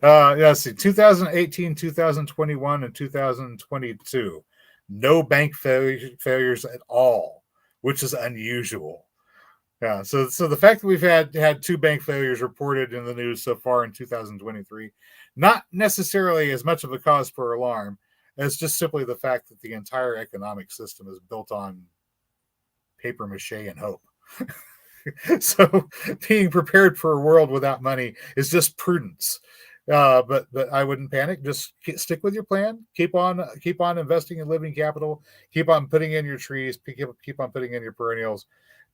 Let's see, 2018, 2021, and 2022. No bank failures at all, which is unusual. Yeah, so the fact that we've had 2 bank failures reported in the news so far in 2023, not necessarily as much of a cause for alarm as just simply the fact that the entire economic system is built on paper mache and hope. So being prepared for a world without money is just prudence. But I wouldn't panic. Just stick with your plan. Keep on investing in living capital. Keep on putting in your trees. Keep on putting in your perennials.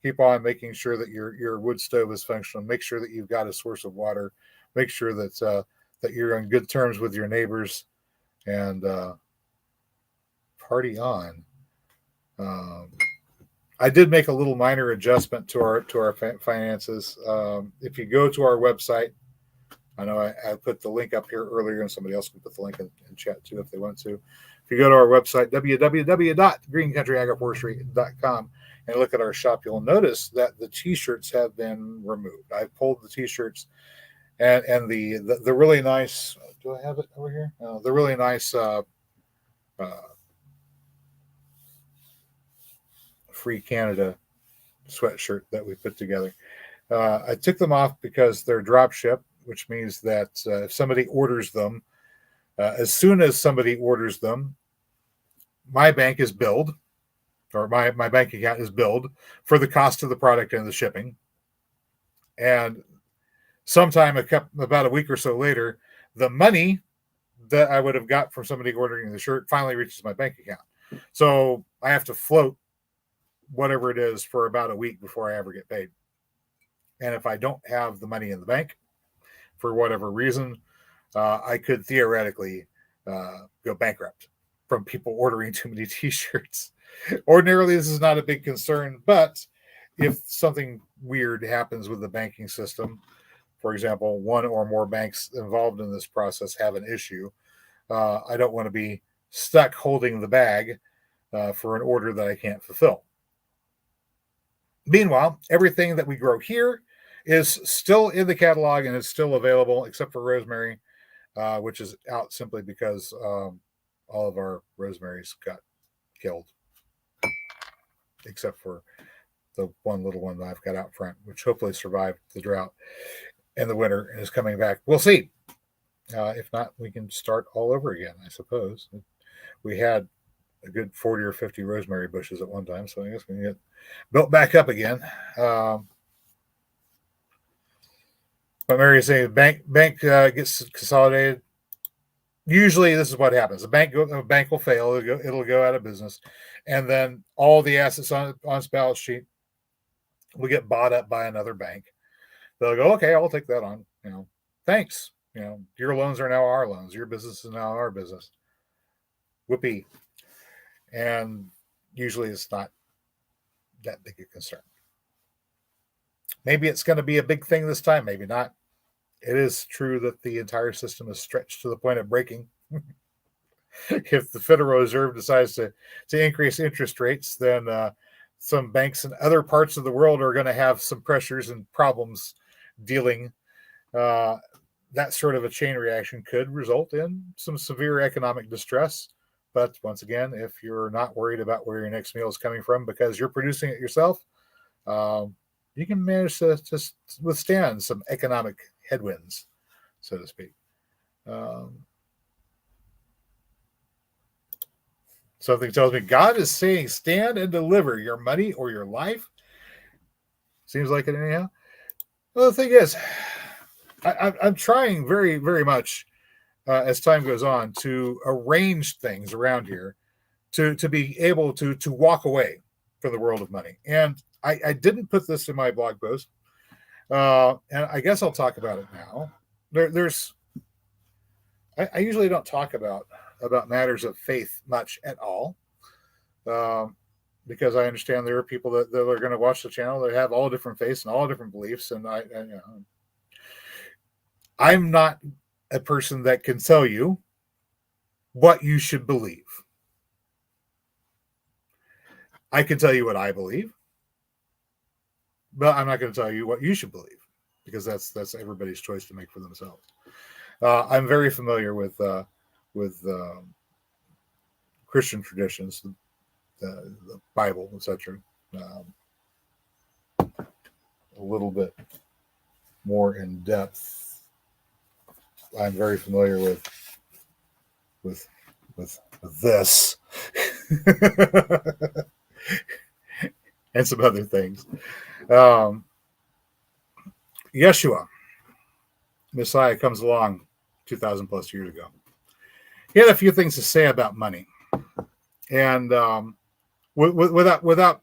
Keep on making sure that your wood stove is functional. Make sure that you've got a source of water. Make sure that you're on good terms with your neighbors, and party on. I did make a little minor adjustment to our finances. If you go to our website, I know I put the link up here earlier, and somebody else can put the link in chat too if they want to. If you go to our website, www.greencountryagroforestry.com, and look at our shop, you'll notice that the T-shirts have been removed. I pulled the T-shirts and the really nice. Do I have it over here? No, the really nice. Free Canada sweatshirt that we put together. I took them off because they're drop ship, which means that if somebody orders them, As soon as somebody orders them, my bank is billed, or my bank account is billed for the cost of the product and the shipping. And sometime about a week or so later, the money that I would have got from somebody ordering the shirt finally reaches my bank account. So I have to float whatever it is for about a week before I ever get paid. And if I don't have the money in the bank for whatever reason, I could theoretically go bankrupt from people ordering too many t-shirts. Ordinarily, this is not a big concern, but if something weird happens with the banking system, for example, one or more banks involved in this process have an issue, I don't want to be stuck holding the bag for an order that I can't fulfill. Meanwhile, everything that we grow here is still in the catalog and it's still available, except for rosemary, which is out simply because all of our rosemaries got killed, except for the one little one that I've got out front, which hopefully survived the drought and the winter and is coming back. We'll see. If not, we can start all over again, I suppose. We had a good 40 or 50 rosemary bushes at one time, so I guess we can get built back up again. But Mary is saying bank gets consolidated. Usually, this is what happens: a bank will fail; it'll go out of business, and then all the assets on its balance sheet will get bought up by another bank. They'll go, okay, I'll take that on. Thanks. Your loans are now our loans. Your business is now our business. Whoopee. And usually it's not that big a concern. Maybe it's going to be a big thing this time, maybe not. It is true that the entire system is stretched to the point of breaking. If the Federal Reserve decides to increase interest rates, then some banks in other parts of the world are going to have some pressures and problems dealing. That sort of a chain reaction could result in some severe economic distress. But once again, if you're not worried about where your next meal is coming from because you're producing it yourself, you can manage to just withstand some economic headwinds, so to speak. Something tells me God is saying, stand and deliver your money or your life. Seems like it anyhow. Well, the thing is, I'm trying very, very much as time goes on to arrange things around here to be able to walk away from the world of money. And I didn't put this in my blog post, and I guess I'll talk about it now. I usually don't talk about matters of faith much at all, because I understand there are people that are going to watch the channel that have all different faiths and all different beliefs, and I'm not a person that can tell you what you should believe. I can tell you what I believe, but I'm not going to tell you what you should believe, because that's everybody's choice to make for themselves. I'm very familiar with Christian traditions, the Bible, etc. A little bit more in depth. I'm very familiar with this and some other things. Yeshua, Messiah, comes along 2,000 plus years ago. He had a few things to say about money, and without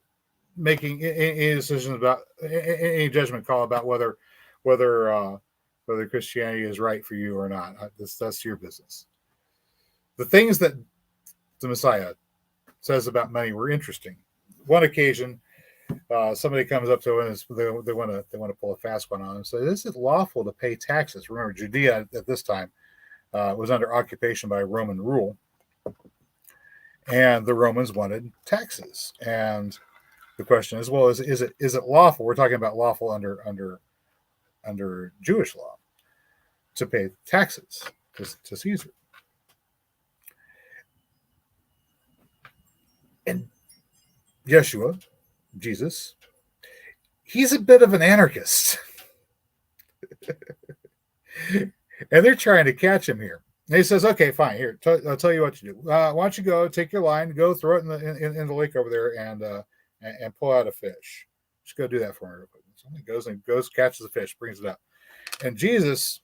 making any decisions about any judgment call about whether Christianity is right for you or not. That's your business. The things that the Messiah says about money were interesting. One occasion, somebody comes up to him and they want to pull a fast one on him. So is it lawful to pay taxes? Remember, Judea at this time was under occupation by Roman rule, and the Romans wanted taxes. And the question is, well, is it lawful? We're talking about lawful under Jewish law to pay taxes to Caesar. And Yeshua, Jesus, he's a bit of an anarchist. And they're trying to catch him here. And he says, okay, fine. Here, I'll tell you what you do. Why don't you go take your line, go throw it in the lake over there, and pull out a fish. Just go do that for me real quick. So he goes, catches the fish, brings it up. And Jesus,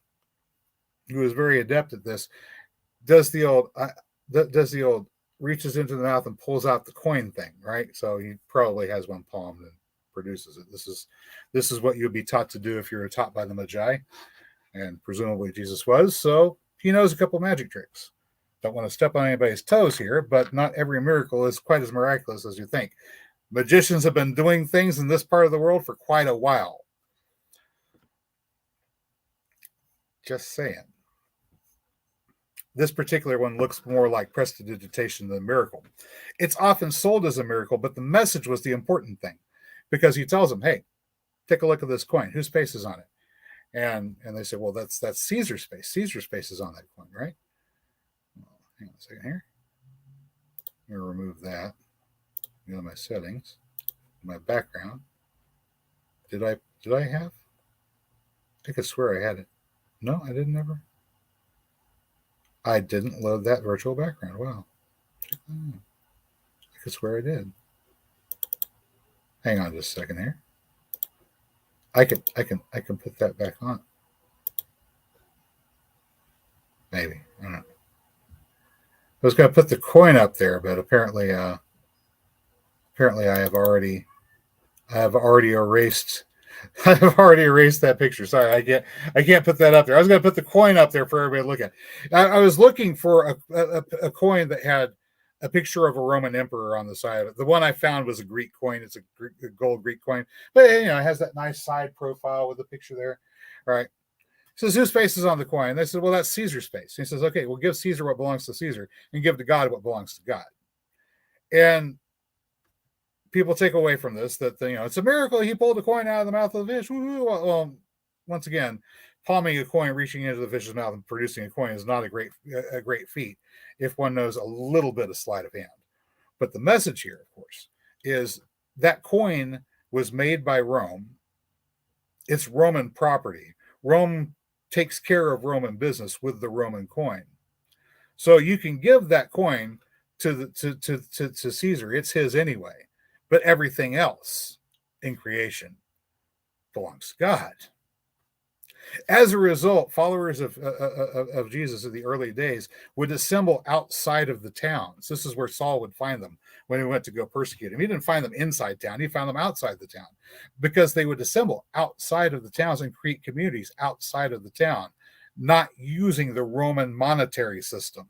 who is very adept at this, does the old reaches into the mouth and pulls out the coin thing, right? So he probably has one palmed and produces it. This is what you'd be taught to do if you were taught by the Magi, and presumably Jesus was. So he knows a couple magic tricks. Don't want to step on anybody's toes here, but not every miracle is quite as miraculous as you think. Magicians have been doing things in this part of the world for quite a while. Just saying. This particular one looks more like prestidigitation than a miracle. It's often sold as a miracle, but the message was the important thing, because he tells them, hey, take a look at this coin. Whose face is on it? And they say, well, that's Caesar's face. Caesar's face is on that coin, right? Hang on a second here. I'm going to remove that. Go to my settings, my background. Did I have? I could swear I had it. No, I didn't ever. I didn't load that virtual background. Wow. I could swear I did. Hang on just a second here. I can put that back on. Maybe. I don't know. I was going to put the coin up there, but apparently I have already erased that picture. Sorry, I can't put that up there. I was going to put the coin up there for everybody to look at. I was looking for a coin that had a picture of a Roman emperor on the side of it. The one I found was a Greek coin. It's a gold Greek coin, but it has that nice side profile with the picture there. All right. He says, whose face is on the coin? They said, well, that's Caesar's face. And he says, okay, well, give Caesar what belongs to Caesar and give to God what belongs to God. And people take away from this that it's a miracle he pulled a coin out of the mouth of the fish. Well, once again, palming a coin, reaching into the fish's mouth, and producing a coin is not a great feat if one knows a little bit of sleight of hand. But the message here, of course, is that coin was made by Rome. It's Roman property. Rome takes care of Roman business with the Roman coin. So you can give that coin to Caesar. It's his anyway. But everything else in creation belongs to God. As a result, followers of Jesus in the early days would assemble outside of the towns. This is where Saul would find them when he went to go persecute him. He didn't find them inside town. He found them outside the town, because they would assemble outside of the towns and create communities outside of the town, not using the Roman monetary system.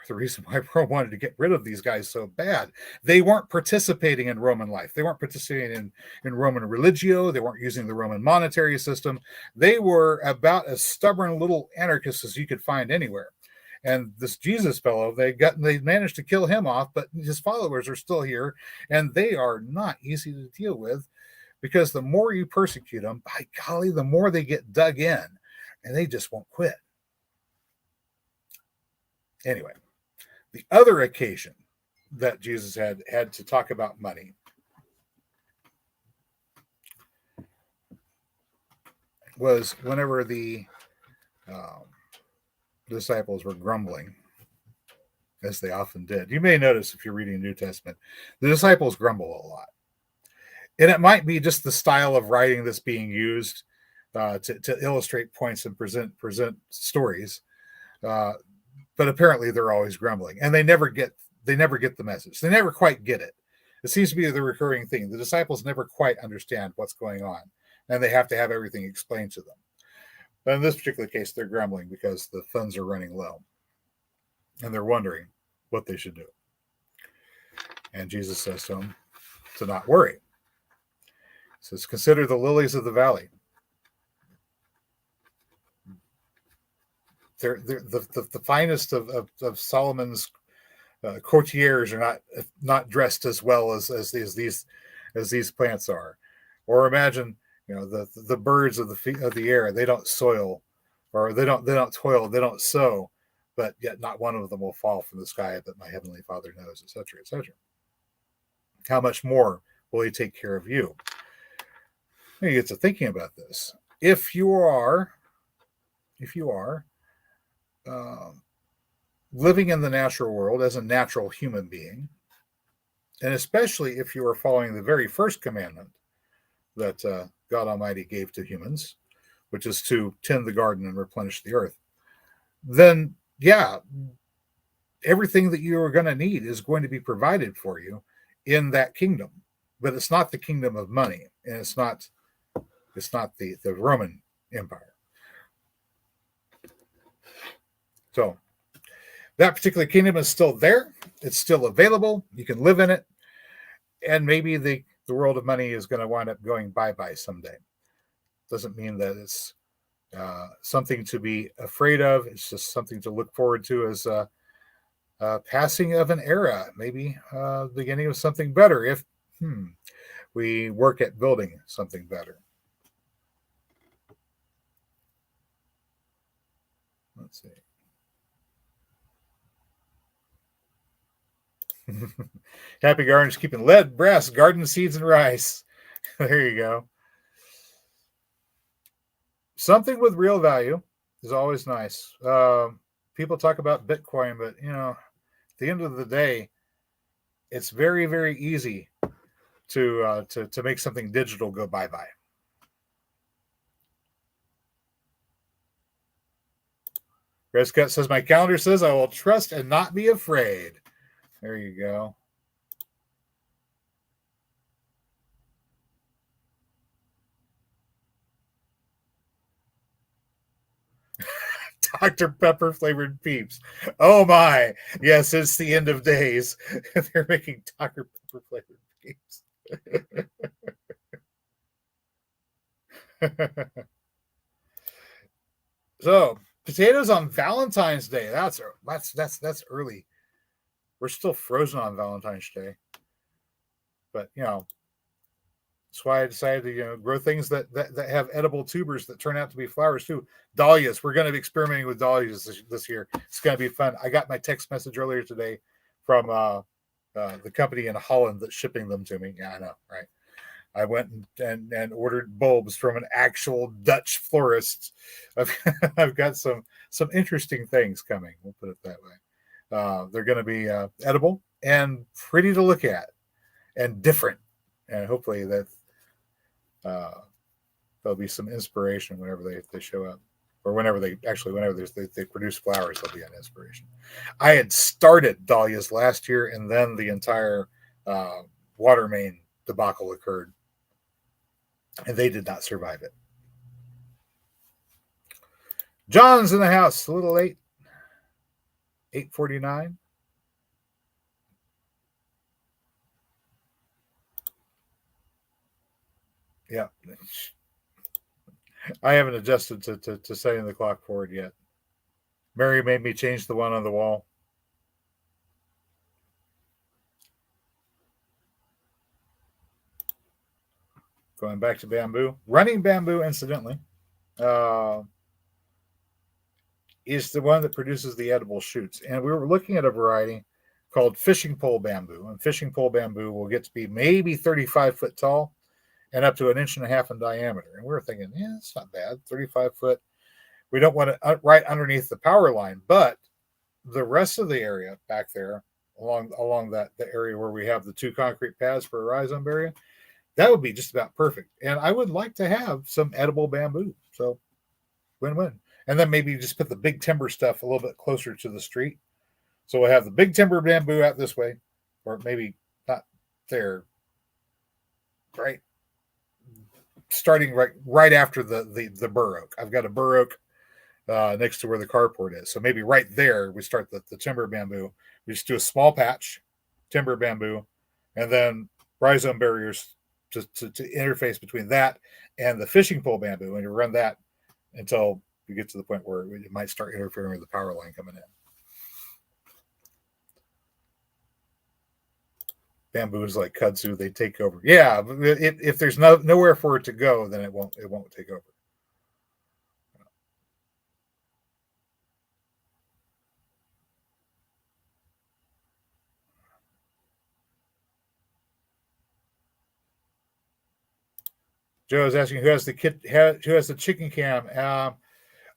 The reason why Rome wanted to get rid of these guys so bad. They weren't participating in Roman life. They weren't participating in Roman religio. They weren't using the Roman monetary system. They were about as stubborn little anarchists as you could find anywhere. And this Jesus fellow, they managed to kill him off, but his followers are still here, and they are not easy to deal with, because the more you persecute them, by golly, the more they get dug in, and they just won't quit. Anyway, the other occasion that Jesus had to talk about money was whenever the disciples were grumbling, as they often did. You may notice if you're reading the New Testament, the disciples grumble a lot. And it might be just the style of writing that's being used to illustrate points and present stories. But apparently they're always grumbling, and they never get the message. They never quite get it. It seems to be the recurring thing. The disciples never quite understand what's going on, and they have to have everything explained to them. But in this particular case, they're grumbling because the funds are running low, and they're wondering what they should do. And Jesus says to them to not worry. He says, consider the lilies of the valley. They're the finest of Solomon's courtiers are not dressed as well as these plants are. Or imagine, the birds of the air. They don't soil, or they don't toil, they don't sow, but yet not one of them will fall from the sky, but my heavenly Father knows, etc., etc. How much more will He take care of you? You get to thinking about this. If you are if you are uh, living in the natural world as a natural human being, and especially if you are following the very first commandment that God Almighty gave to humans, which is to tend the garden and replenish the earth, then yeah, everything that you are going to need is going to be provided for you in that kingdom. But it's not the kingdom of money, and it's not the Roman Empire. So that particular kingdom is still there. It's still available. You can live in it, and maybe the world of money is going to wind up going bye-bye someday. Doesn't mean that it's something to be afraid of. It's just something to look forward to as passing of an era, maybe beginning of something better if we work at building something better. Let's see. Happy Gardens keeping lead, brass, garden seeds, and rice. There you go. Something with real value is always nice. People talk about Bitcoin, but at the end of the day, it's very, very easy to make something digital go bye bye. Rescott says, my calendar says I will trust and not be afraid. There you go. Dr. Pepper flavored peeps. Oh my. Yes, it's the end of days. They're making Dr. Pepper flavored peeps. So, potatoes on Valentine's Day. That's early. We're still frozen on Valentine's Day. But, that's why I decided to grow things that have edible tubers that turn out to be flowers too. Dahlias. We're going to be experimenting with dahlias this year. It's going to be fun. I got my text message earlier today from the company in Holland that's shipping them to me. Yeah, I know, right? I went and ordered bulbs from an actual Dutch florist. I've got some interesting things coming. We'll put it that way. They're going to be edible and pretty to look at and different. And hopefully that there'll be some inspiration whenever they show up, or whenever they produce flowers, they'll be an inspiration. I had started dahlias last year, and then the entire water main debacle occurred, and they did not survive it. John's in the house, a little late. 8:49. Yeah. I haven't adjusted to setting the clock forward yet. Mary made me change the one on the wall. Going back to bamboo. Running bamboo, incidentally, is the one that produces the edible shoots. And we were looking at a variety called fishing pole bamboo. And fishing pole bamboo will get to be maybe 35 foot tall and up to 1.5 inches in diameter. And we were thinking, yeah, it's not bad, 35 foot. We don't want it right underneath the power line, but the rest of the area back there, along the area where we have the 2 concrete pads for a rhizome area, that would be just about perfect. And I would like to have some edible bamboo. So win-win. And then maybe just put the big timber stuff a little bit closer to the street. So we'll have the big timber bamboo out this way, or maybe not there, right? Starting right after the bur oak. I've got a bur oak next to where the carport is. So maybe right there we start the timber bamboo. We just do a small patch, timber bamboo, and then rhizome barriers to interface between that and the fishing pole bamboo, and you run that until you get to the point where it might start interfering with the power line coming in. Bamboo is like kudzu; they take over. Yeah, if there's nowhere for it to go, then it won't take over. Joe is asking who has the chicken cam.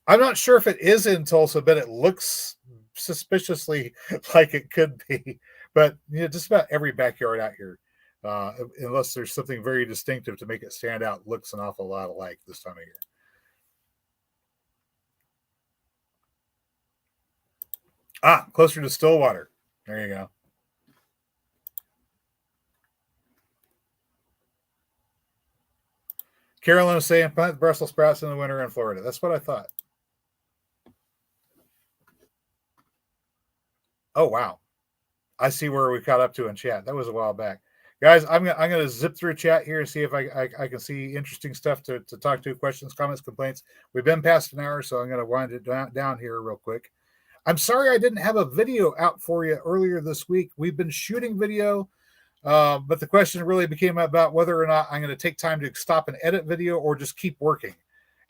I'm not sure if it is in Tulsa, but it looks suspiciously like it could be. But just about every backyard out here, unless there's something very distinctive to make it stand out, looks an awful lot alike this time of year. Closer to Stillwater. There you go. Carolyn is saying plant Brussels sprouts in the winter in Florida. That's what I thought. Oh, wow. I see where we caught up to in chat. That was a while back. Guys, I'm gonna zip through chat here and see if I can see interesting stuff to talk to. Questions, comments, complaints. We've been past an hour, so I'm gonna wind it down here real quick. I'm sorry I didn't have a video out for you earlier this week. We've been shooting video, but the question really became about whether or not I'm going to take time to stop and edit video or just keep working.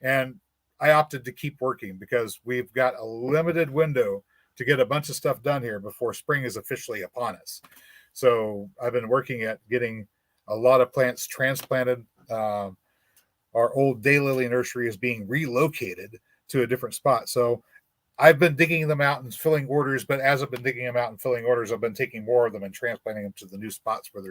And I opted to keep working because we've got a limited window to get a bunch of stuff done here before spring is officially upon us. So I've been working at getting a lot of plants transplanted. Our old daylily nursery is being relocated to a different spot. So I've been digging them out and filling orders, but as I've been digging them out and filling orders, I've been taking more of them and transplanting them to the new spots where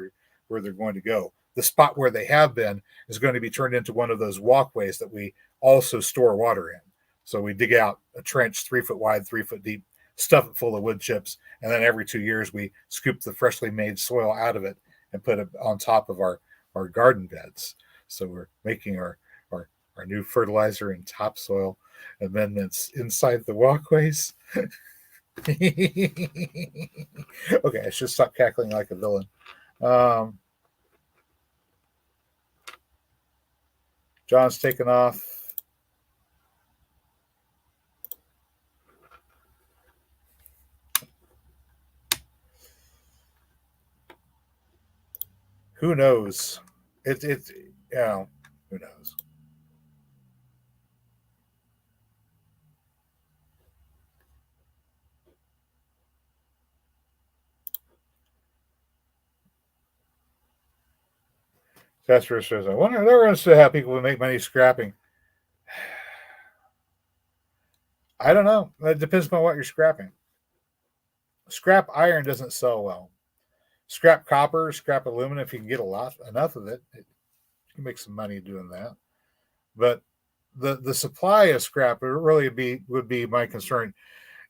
they're going to go. The spot where they have been is going to be turned into one of those walkways that we also store water in. So we dig out a trench 3 foot wide, 3 foot deep, stuff it full of wood chips, and then every 2 years we scoop the freshly made soil out of it and put it on top of our garden beds. So we're making our new fertilizer and topsoil amendments inside the walkways. Okay, I should stop cackling like a villain. John's taken off. Who knows? Who knows? Casper says, I wonder if they're going to have people who make money scrapping. I don't know. It depends on what you're scrapping. Scrap iron doesn't sell well. Scrap copper, scrap aluminum, if you can get enough of it, you can make some money doing that. But the supply of scrap would be my concern.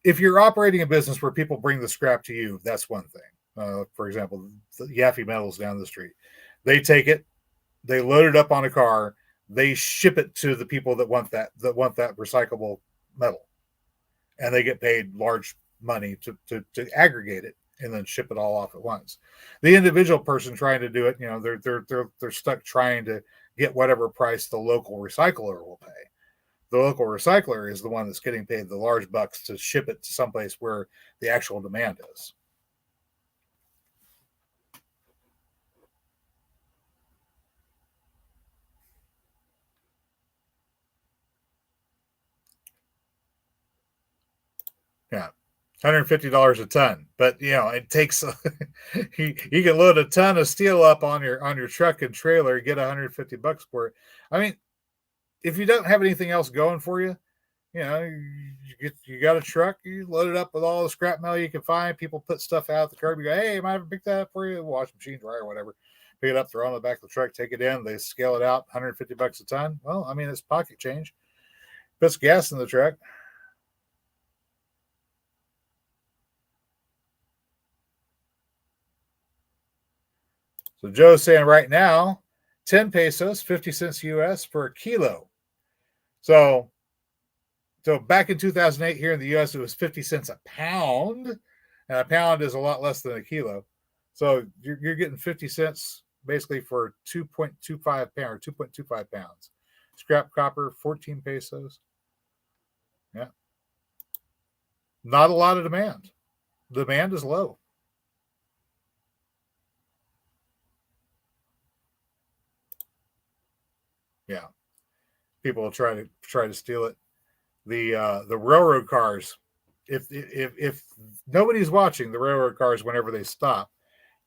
If you're operating a business where people bring the scrap to you, that's one thing. For example, the Yaffe Metals down the street, they take it, they load it up on a car, they ship it to the people that want that recyclable metal, and they get paid large money to aggregate it and then ship it all off at once. The individual person trying to do it, they're stuck trying to get whatever price the local recycler will pay. The local recycler is the one that's getting paid the large bucks to ship it to someplace where the actual demand is. Yeah. $150 a ton, but it takes you can load a ton of steel up on your truck and trailer, get $150 for it. I mean, if you don't have anything else going for you, you got a truck, you load it up with all the scrap metal you can find. People put stuff out the curb. You go, hey, might have picked that up for you? Washing machine, dryer, whatever. Pick it up, throw it on the back of the truck, take it in. They scale it out, $150 a ton. Well, I mean, it's pocket change. Puts gas in the truck. So Joe's saying right now, 10 pesos, 50 cents US for a kilo. So back in 2008 here in the US, it was 50 cents a pound, and a pound is a lot less than a kilo. So you're getting 50 cents basically for 2.25 pound or 2.25 pounds. Scrap copper, 14 pesos. Yeah. Not a lot of demand. Demand is low. Yeah. People will try to steal it. The railroad cars, if nobody's watching the railroad cars whenever they stop,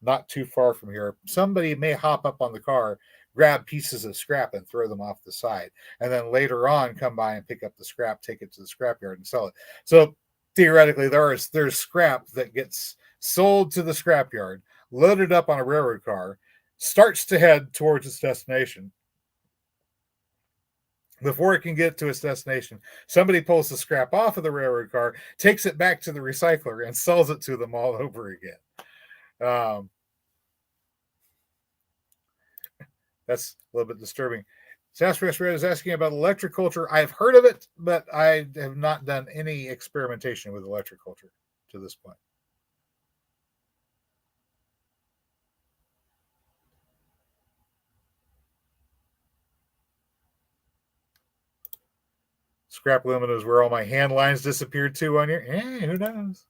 not too far from here, somebody may hop up on the car, grab pieces of scrap and throw them off the side. And then later on, come by and pick up the scrap, take it to the scrapyard and sell it. So theoretically, there's scrap that gets sold to the scrapyard, loaded up on a railroad car, starts to head towards its destination. Before it can get to its destination, somebody pulls the scrap off of the railroad car, takes it back to the recycler, and sells it to them all over again. That's a little bit disturbing. Sassafras Red is asking about electroculture. I've heard of it, but I have not done any experimentation with electroculture to this point. Scrap aluminum is where all my hand lines disappeared to on your. Who knows?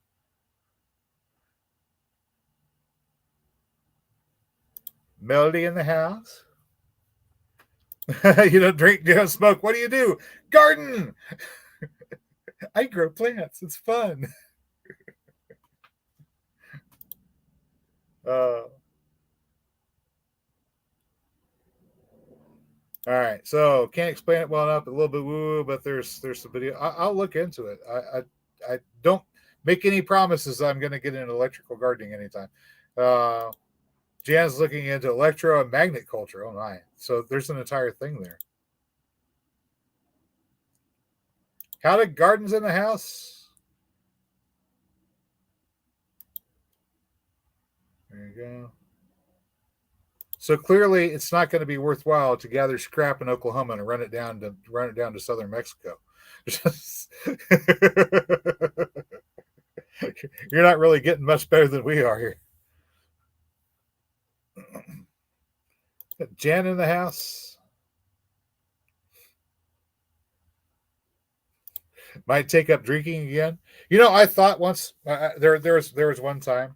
Melody in the house. You don't drink, you don't smoke. What do? Garden. I grow plants. It's fun. All right, so can't explain it well enough. A little bit woo, but there's some video. I'll look into it. I don't make any promises I'm going to get into electrical gardening anytime. Jan's looking into electro and magnet culture. Oh my! So there's an entire thing there. How to gardens in the house. There you go. So clearly, it's not going to be worthwhile to gather scrap in Oklahoma and run it down to southern Mexico. You're not really getting much better than we are here. Jan in the house. Might take up drinking again. You know, I thought once there was one time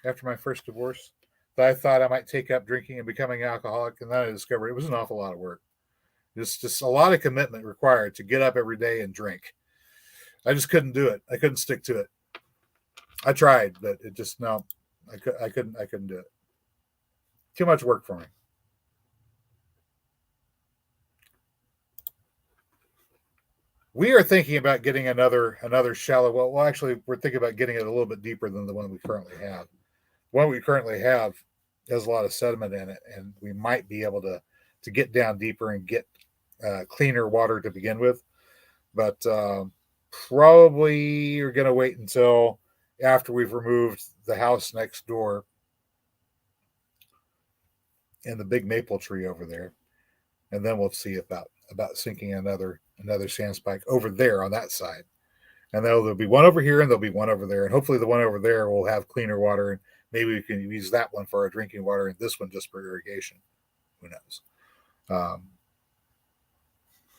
after my first divorce that I thought I might take up drinking and becoming an alcoholic, and then I discovered it was an awful lot of work. It's just a lot of commitment required to get up every day and drink. I just couldn't do it. I couldn't stick to it. I tried, but it just no. I couldn't do it. Too much work for me. We are thinking about getting another shallow well. Well, actually, we're thinking about getting it a little bit deeper than the one we currently have. The one we currently have has a lot of sediment in it, and we might be able to get down deeper and get cleaner water to begin with. But probably we're going to wait until after we've removed the house next door and the big maple tree over there, and then we'll see about sinking another sand spike over there on that side. And there'll be one over here and there'll be one over there. And hopefully the one over there will have cleaner water, and maybe we can use that one for our drinking water and this one just for irrigation. Who knows?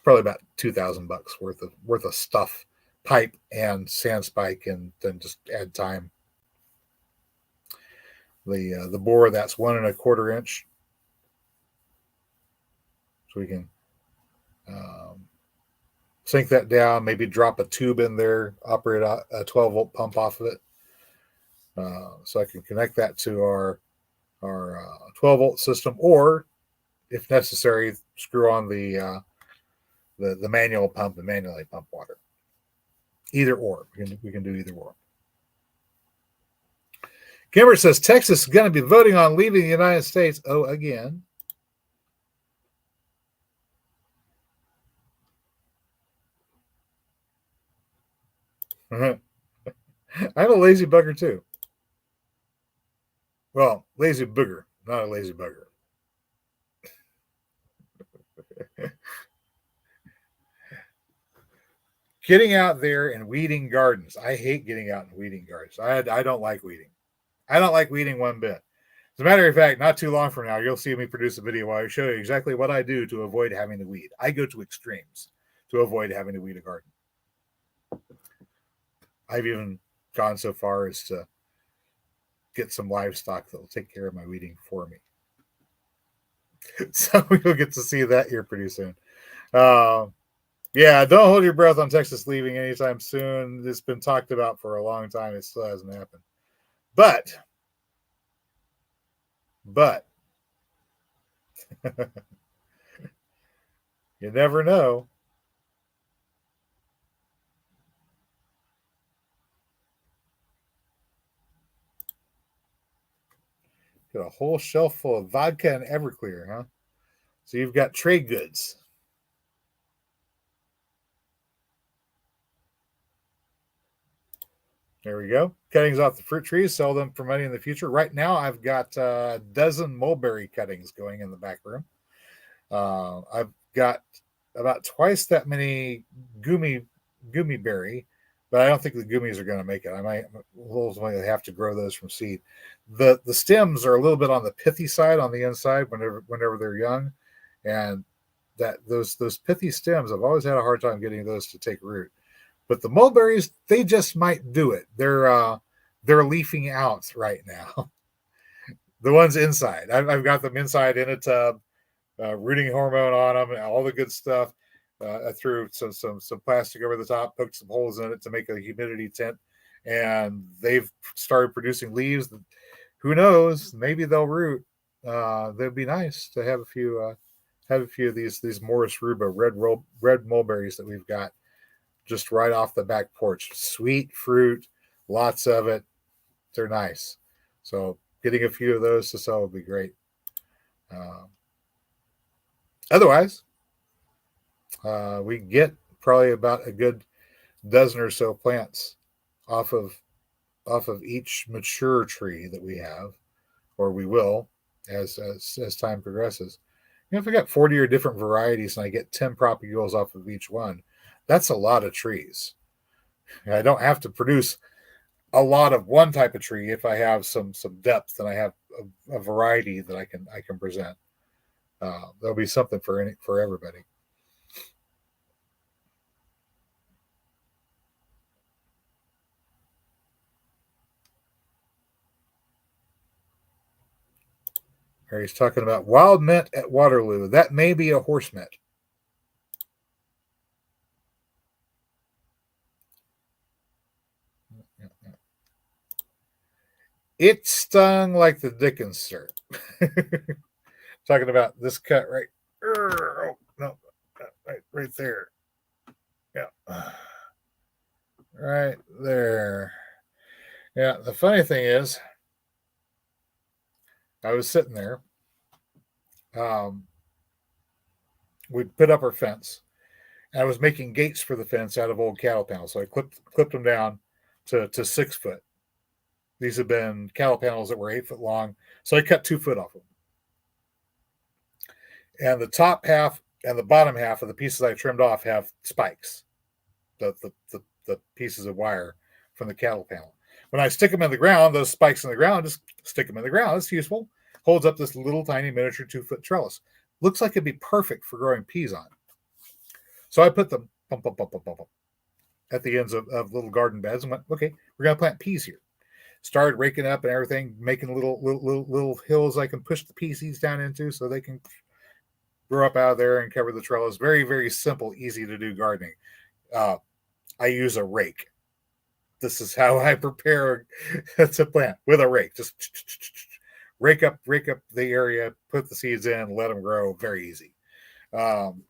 Probably about $2,000 worth of stuff, pipe and sand spike, and then just add time. The bore, that's 1 1/4 inch. So we can sink that down, maybe drop a tube in there, operate a 12-volt pump off of it. So I can connect that to our 12-volt system, or if necessary, screw on the manual pump and manually pump water. Either or. We can do either or. Kimber says Texas is going to be voting on leaving the United States. Oh, again. I'm a lazy bugger too. Well, lazy booger, not a lazy bugger. Getting out there and weeding gardens. I hate getting out and weeding gardens. I don't like weeding. I don't like weeding one bit. As a matter of fact, not too long from now, you'll see me produce a video where I show you exactly what I do to avoid having to weed. I go to extremes to avoid having to weed a garden. I've even gone so far as to get some livestock that will take care of my weeding for me. So you'll get to see that here pretty soon. Yeah, don't hold your breath on Texas leaving anytime soon. It's been talked about for a long time. It still hasn't happened. But You never know. Got a whole shelf full of vodka and Everclear, huh? So you've got trade goods. There we go. Cuttings off the fruit trees, sell them for money in the future. Right now, I've got a dozen mulberry cuttings going in the back room. I've got about twice that many gummy berry, but I don't think the gummies are going to make it. I might have to grow those from seed. The stems are a little bit on the pithy side on the inside whenever they're young, and that those pithy stems, I've always had a hard time getting those to take root. But the mulberries, they just might do it. They're leafing out right now. The ones inside, I've got them inside in a tub, rooting hormone on them, and all the good stuff. I threw some plastic over the top, poked some holes in it to make a humidity tent, and they've started producing leaves. Who knows? Maybe they'll root. They'd be nice to have a few of these Morris Ruba red mulberries that we've got just right off the back porch. Sweet fruit, lots of it. They're nice. So getting a few of those to sell would be great. Otherwise, we get probably about a good dozen or so plants off of each mature tree that we have, or we will as time progresses. If I got 40 or different varieties and I get 10 propagules off of each one, that's a lot of trees. I don't have to produce a lot of one type of tree if I have some depth and I have a variety that I can present. There'll be something for everybody. He's talking about wild mint at Waterloo. That may be a horse mint. It stung like the dickens, sir. Talking about this cut right. Oh, no, right there. Yeah. Right there. Yeah, the funny thing is, I was sitting there. We put up our fence, and I was making gates for the fence out of old cattle panels. So I clipped them down to 6 foot. These have been cattle panels that were 8 foot long. So I cut 2 foot off them. And the top half and the bottom half of the pieces I trimmed off have spikes, the pieces of wire from the cattle panel. When I stick them in the ground, those spikes in the ground, just stick them in the ground. It's useful. Holds up this little tiny miniature 2 foot trellis. Looks like it'd be perfect for growing peas on. So I put them at the ends of little garden beds and went, okay, we're going to plant peas here. Started raking up and everything, making little hills I can push the pea seeds down into so they can grow up out of there and cover the trellis. Very, very simple, easy to do gardening. I use a rake. This is how I prepare to plant, with a rake. Just rake up the area, put the seeds in, let them grow. Very easy. And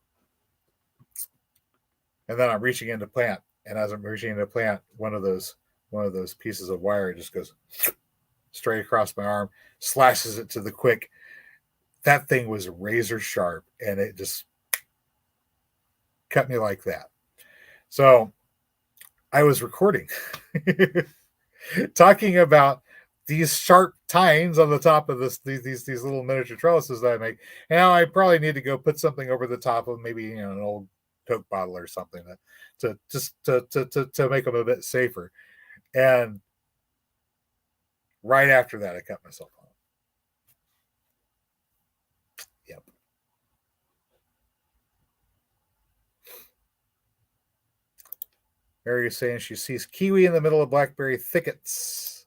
then I'm reaching in to plant, and as I'm reaching in to plant, one of those pieces of wire just goes straight across my arm, slashes it to the quick. That thing was razor sharp, and it just cut me like that. So I was recording, talking about these sharp tines on the top of these little miniature trellises that I make. Now I probably need to go put something over the top of maybe an old Coke bottle or something to make them a bit safer. And right after that, I cut myself off. Yep. Mary is saying she sees kiwi in the middle of blackberry thickets.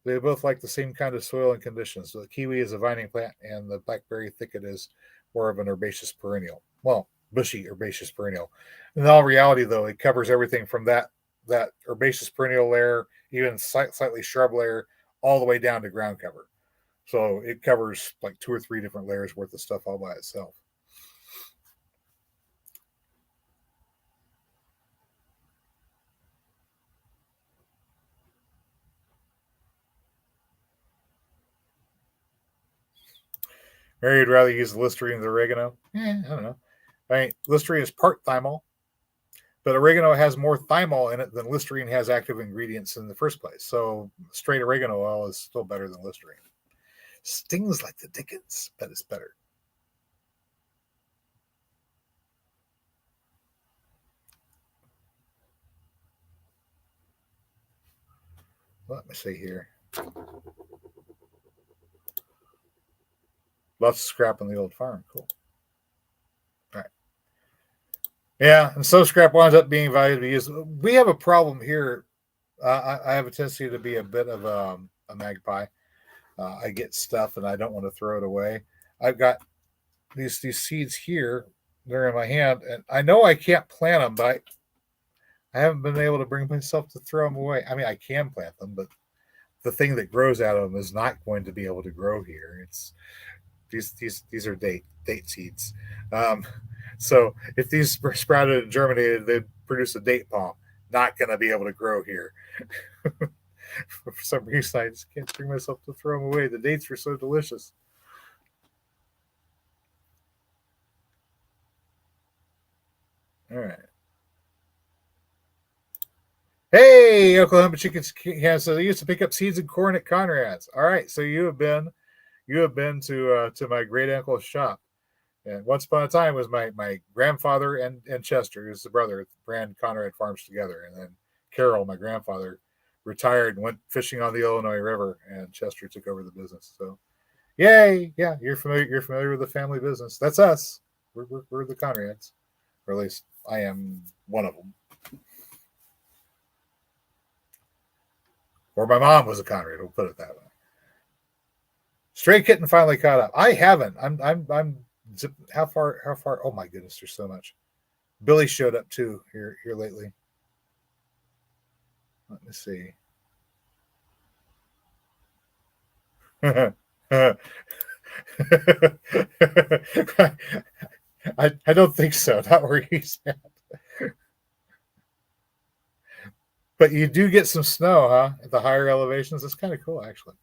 They both like the same kind of soil and conditions. So the kiwi is a vining plant, and the blackberry thicket is more of an herbaceous perennial. Well, bushy herbaceous perennial. In all reality, though, it covers everything from that herbaceous perennial layer, even slightly shrub layer, all the way down to ground cover. So it covers like 2 or 3 different layers worth of stuff all by itself. Mary would rather use the Listerine than the oregano. I don't know. I mean, Listerine is part thymol, but oregano has more thymol in it than Listerine has active ingredients in the first place. So straight oregano oil is still better than Listerine. Stings like the dickens, but it's better. Let me see here. Lots of scrap on the old farm. Cool. All right. Yeah, and so scrap winds up being valued to be used. We have a problem here. I have a tendency to be a bit of a magpie. I get stuff and I don't want to throw it away. I've got these seeds here. They're in my hand, and I know I can't plant them, but I haven't been able to bring myself to throw them away. I mean, I can plant them, but the thing that grows out of them is not going to be able to grow here. It's these are date seeds. Um, so if these were sprouted and germinated, they'd produce a date palm. Not going to be able to grow here. For some reason, I just can't bring myself to throw them away. The dates were so delicious. All right. Hey, Oklahoma Chicken Can. So they used to pick up seeds and corn at Conrad's. All right. So you have been to my great uncle's shop. And once upon a time was my grandfather and Chester, who's the brother, ran Conrad Farms together. And then Carol, my grandfather, retired and went fishing on the Illinois River, and Chester took over the business. So, yay! Yeah, you're familiar with the family business. That's us. We're the Conrads, or at least I am one of them. Or my mom was a Conrad. We'll put it that way. Stray Kitten finally caught up. I haven't. I'm how far? Oh my goodness, there's so much. Billy showed up too here lately. Let me see. I don't think so. Not where he's at. But you do get some snow, huh? At the higher elevations. It's kind of cool, actually.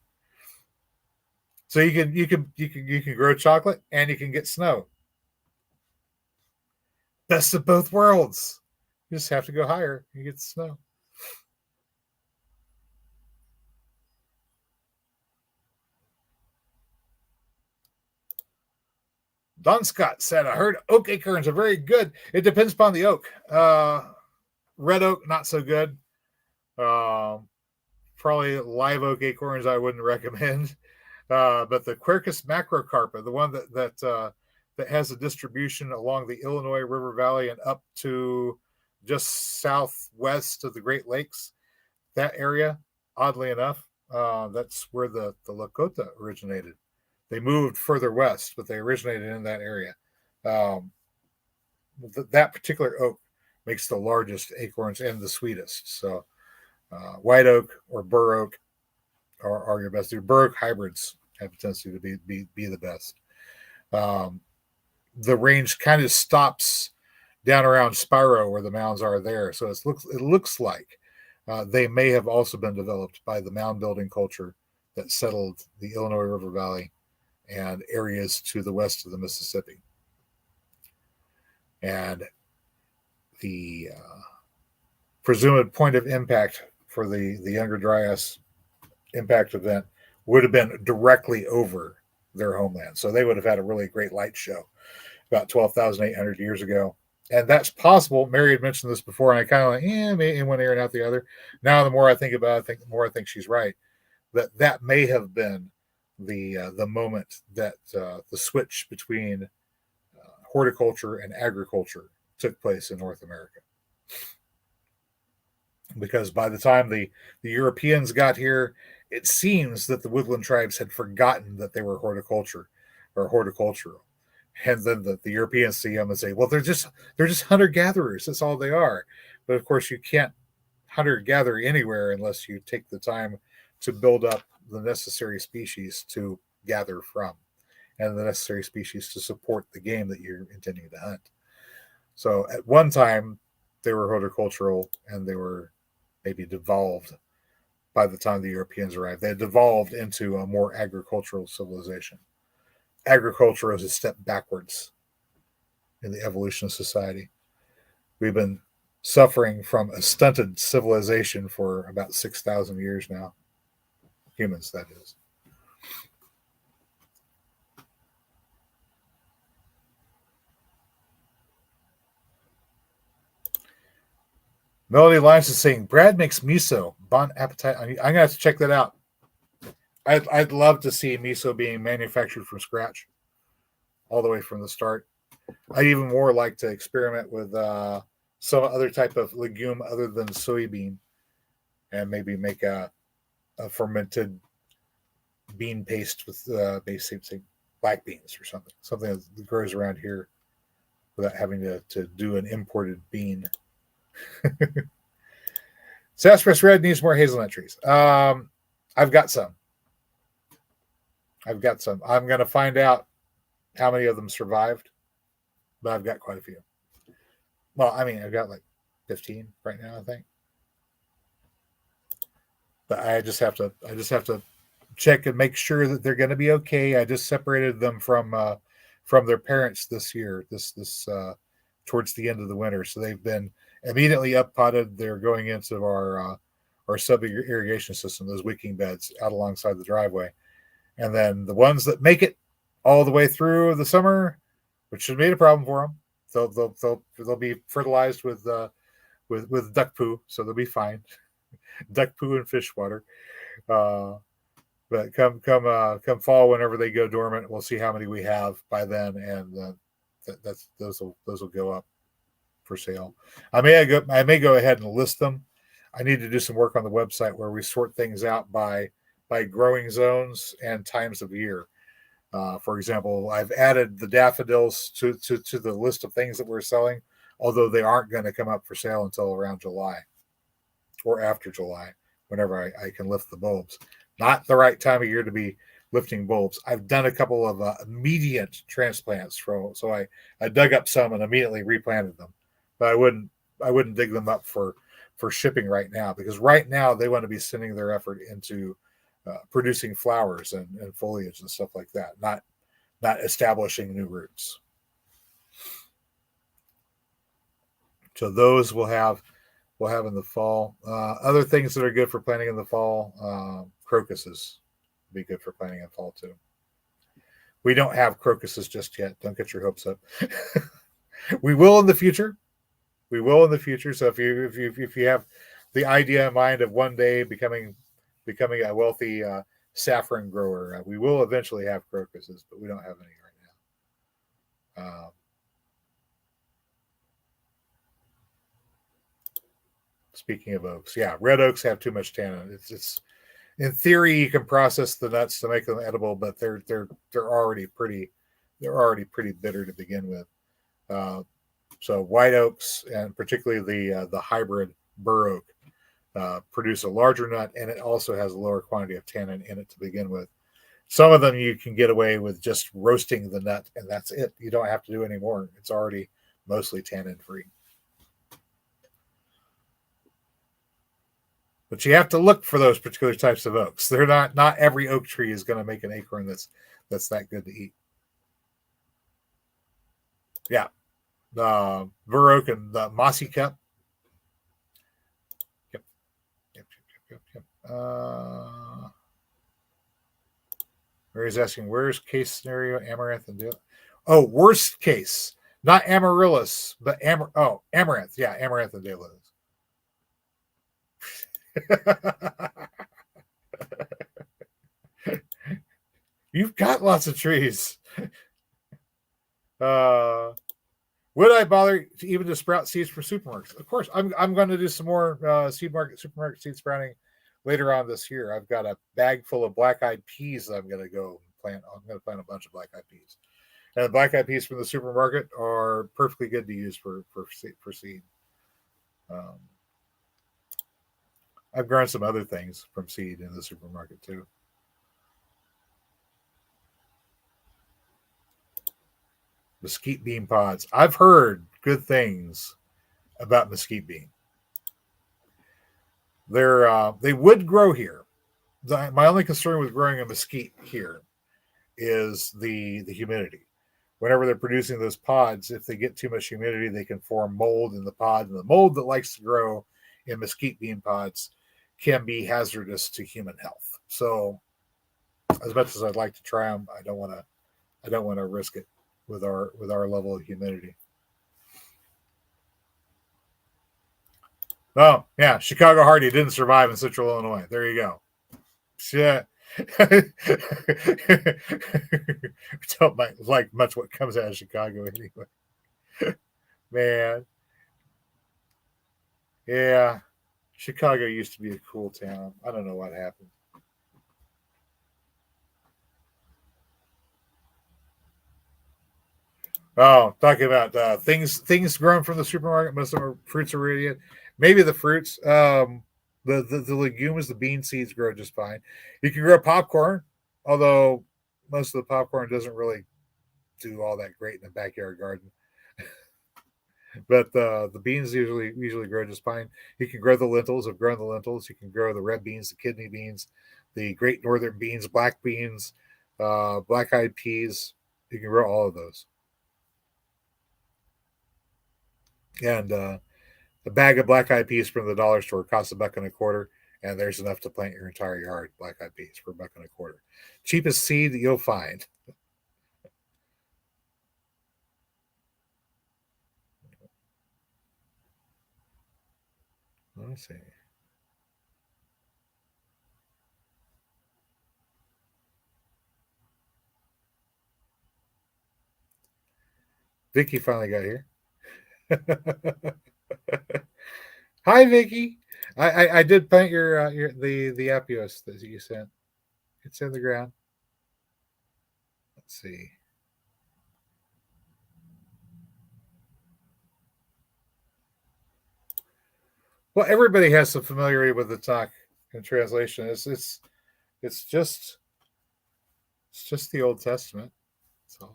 So you can grow chocolate and you can get snow. Best of both worlds. You just have to go higher. You get the snow. Don Scott said, I heard oak acorns are very good. It depends upon the oak. Red oak, not so good. Probably live oak acorns I wouldn't recommend. But the Quercus macrocarpa, the one that has a distribution along the Illinois River Valley and up to just southwest of the Great Lakes, that area, oddly enough, that's where the Lakota originated. They moved further west, but they originated in that area. That particular oak makes the largest acorns and the sweetest. So white oak or bur oak are your best. Your bur oak hybrids have a tendency to be the best. The range kind of stops down around Spiro where the mounds are there. So it looks like they may have also been developed by the mound building culture that settled the Illinois River Valley and areas to the west of the Mississippi. And the presumed point of impact for the Younger Dryas impact event would have been directly over their homeland. So they would have had a really great light show about 12,800 years ago. And that's possible. Mary had mentioned this before, and I kind of like, in one ear and out the other. Now, the more I think about it, the more I think she's right. That may have been the moment that the switch between horticulture and agriculture took place in North America. Because by the time the Europeans got here, it seems that the woodland tribes had forgotten that they were horticultural. And then the Europeans see them and say, well, they're just hunter-gatherers. That's all they are. But of course, you can't hunter-gather anywhere unless you take the time to build up the necessary species to gather from, and the necessary species to support the game that you're intending to hunt. So at one time, they were horticultural, and they were maybe devolved by the time the Europeans arrived. They had devolved into a more agricultural civilization. Agriculture is a step backwards in the evolution of society. We've been suffering from a stunted civilization for about 6,000 years now. Humans, that is. Melody Lines is saying, Brad makes miso. Bon appetit. I'm going to have to check that out. I'd love to see miso being manufactured from scratch, all the way from the start. I'd even more like to experiment with some other type of legume other than soybean, and maybe make a fermented bean paste with basically black beans or something that grows around here without having to do an imported bean. Sassafras Red needs more hazelnut trees. I've got some. I'm going to find out how many of them survived, but I've got quite a few. Well, I mean, I've got like 15 right now, I think. But I just have to check and make sure that they're going to be okay. I just separated them from their parents this year, this towards the end of the winter. So they've been immediately up potted. They're going into our sub irrigation system, those wicking beds out alongside the driveway. And then the ones that make it all the way through the summer, which should be a problem for them, they'll be fertilized with duck poo, so they'll be fine. Duck poo and fish water. But come fall, whenever they go dormant, we'll see how many we have by then, and those will go up for sale. I may go ahead and list them. I need to do some work on the website where we sort things out by growing zones and times of year. For example, I've added the daffodils to the list of things that we're selling, although they aren't going to come up for sale until around July or after July, whenever I can lift the bulbs. Not the right time of year to be lifting bulbs. I've done a couple of immediate transplants, so I dug up some and immediately replanted them, but I wouldn't dig them up for shipping right now, because right now they want to be sending their effort into producing flowers and foliage and stuff like that, not establishing new roots. So those we'll have in the fall. Other things that are good for planting in the fall, crocuses be good for planting in fall too. We don't have crocuses just yet. Don't get your hopes up. We will in the future. So if you have the idea in mind of one day becoming a wealthy saffron grower, we will eventually have crocuses, but we don't have any right now. Speaking of oaks, yeah, red oaks have too much tannin. It's in theory you can process the nuts to make them edible, but they're already pretty bitter to begin with. So white oaks, and particularly the hybrid bur oak, produce a larger nut, and it also has a lower quantity of tannin in it to begin with. Some of them you can get away with just roasting the nut, and that's it. You don't have to do any more. It's already mostly tannin free. But you have to look for those particular types of oaks. They're not every oak tree is going to make an acorn that's that good to eat. Yeah, the bur oak and the mossy cup. Yep. Mary's asking, where's case scenario amaranth and deal? Oh, worst case, not amaryllis, but amaranth. Yeah, amaranth and daylilies. You've got lots of trees. Would I bother to sprout seeds for supermarkets? Of course, I'm going to do some more supermarket seed sprouting later on this year. I've got a bag full of black-eyed peas that I'm going to go plant. I'm going to plant a bunch of black-eyed peas, and the black-eyed peas from the supermarket are perfectly good to use for seed. I've grown some other things from seed in the supermarket too. Mesquite bean pods. I've heard good things about mesquite bean. They would grow here. My only concern with growing a mesquite here is the humidity. Whenever they're producing those pods, if they get too much humidity, they can form mold in the pod, and the mold that likes to grow in mesquite bean pods can be hazardous to human health. So, as much as I'd like to try them, I don't want to risk it with our level of humidity. Oh yeah, Chicago Hardy didn't survive in Central Illinois. There you go. Shit. Don't like much what comes out of Chicago anyway. Man. Yeah. Chicago used to be a cool town. I don't know what happened. Oh, talking about things grown from the supermarket. Most of them fruits are ready. Maybe the fruits. The legumes, the bean seeds grow just fine. You can grow popcorn, although most of the popcorn doesn't really do all that great in a backyard garden. But the beans usually grow just fine. You can grow the lentils. I've grown the lentils. You can grow the red beans, the kidney beans, the great northern beans, black beans, black eyed peas. You can grow all of those. And a bag of black eyed peas from the dollar store costs $1.25, and there's enough to plant your entire yard. Black eyed peas for $1.25. Cheapest seed that you'll find. Let me see. Vicky finally got here. Hi, Vicky. I did plant your the Apios that you sent. It's in the ground. Let's see. Well, everybody has some familiarity with the talk in translation. It's just the Old Testament. So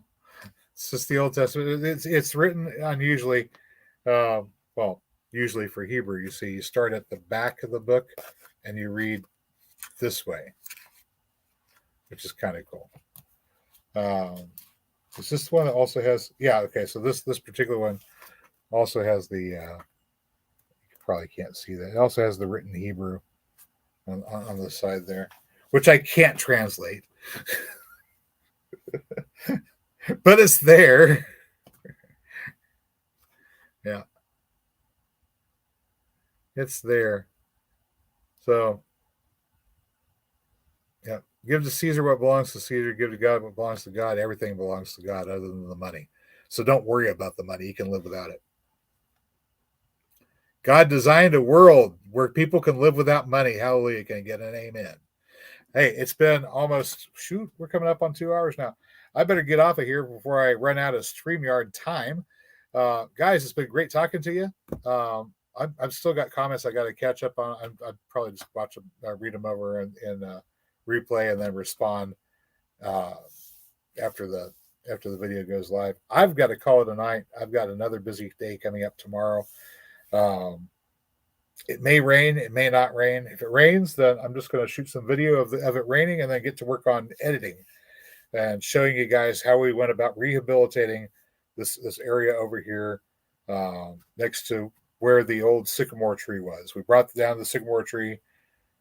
it's just the Old Testament. It's written unusually. Well, usually for Hebrew, you see, you start at the back of the book and you read this way, which is kind of cool. Is this one that also has? Yeah, okay. So this particular one also has the. You probably can't see that. It also has the written Hebrew on the side there, which I can't translate, but it's there. Yeah, it's there. So yeah, give to Caesar what belongs to Caesar. Give to God what belongs to God. Everything belongs to God, other than the money. So don't worry about the money. You can live without it. God designed a world where people can live without money. Hallelujah. Can get an amen. Hey, it's been almost, shoot, we're coming up on 2 hours now. I better get off of here before I run out of StreamYard time. Guys, it's been great talking to you. I've still got comments I got to catch up on. I'd probably just watch them, read them over and replay, and then respond uh, after the video goes live. I've got to call it a night. I've got another busy day coming up tomorrow. It may rain, it may not rain. If it rains, then I'm just going to shoot some video of it raining and then get to work on editing and showing you guys how we went about rehabilitating this area over here next to where the old sycamore tree was. We brought down the sycamore tree,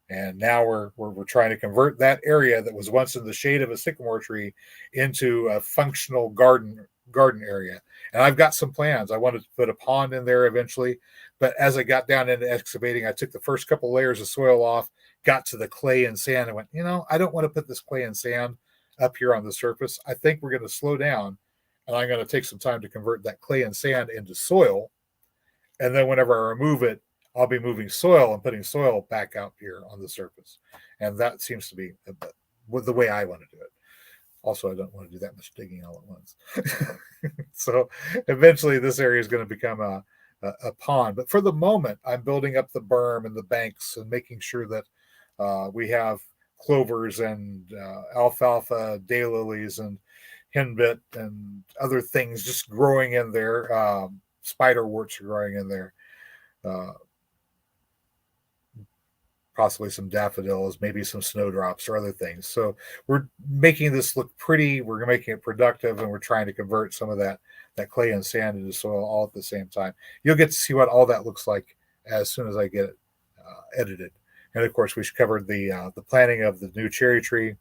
and now we're trying to convert that area that was once in the shade of a sycamore tree into a functional garden area. And I've got some plans. I wanted to put a pond in there eventually, but as I got down into excavating, I took the first couple layers of soil off, got to the clay and sand, and went, I don't want to put this clay and sand up here on the surface. I think we're going to slow down, and I'm going to take some time to convert that clay and sand into soil. And then whenever I remove it, I'll be moving soil and putting soil back out here on the surface. And that seems to be the way I want to do it. Also, I don't want to do that much digging all at once. So eventually this area is going to become a pond. But for the moment, I'm building up the berm and the banks and making sure that we have clovers and alfalfa, daylilies, and henbit and other things just growing in there. Spider warts are growing in there. Possibly some daffodils, maybe some snowdrops or other things. So we're making this look pretty. We're making it productive, and we're trying to convert some of that clay and sand into soil all at the same time. You'll get to see what all that looks like as soon as I get it edited. And of course, we covered the planting of the new cherry tree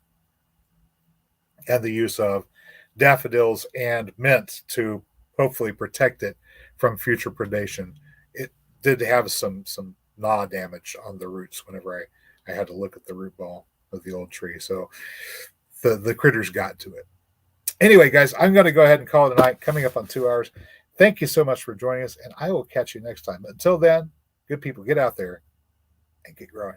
and the use of daffodils and mint to hopefully protect it from future predation. It did have some gnaw damage on the roots whenever I had to look at the root ball of the old tree. So the critters got to it. Anyway, guys, I'm going to go ahead and call it a night, coming up on 2 hours. Thank you so much for joining us, and I will catch you next time. Until then, good people, get out there and get growing.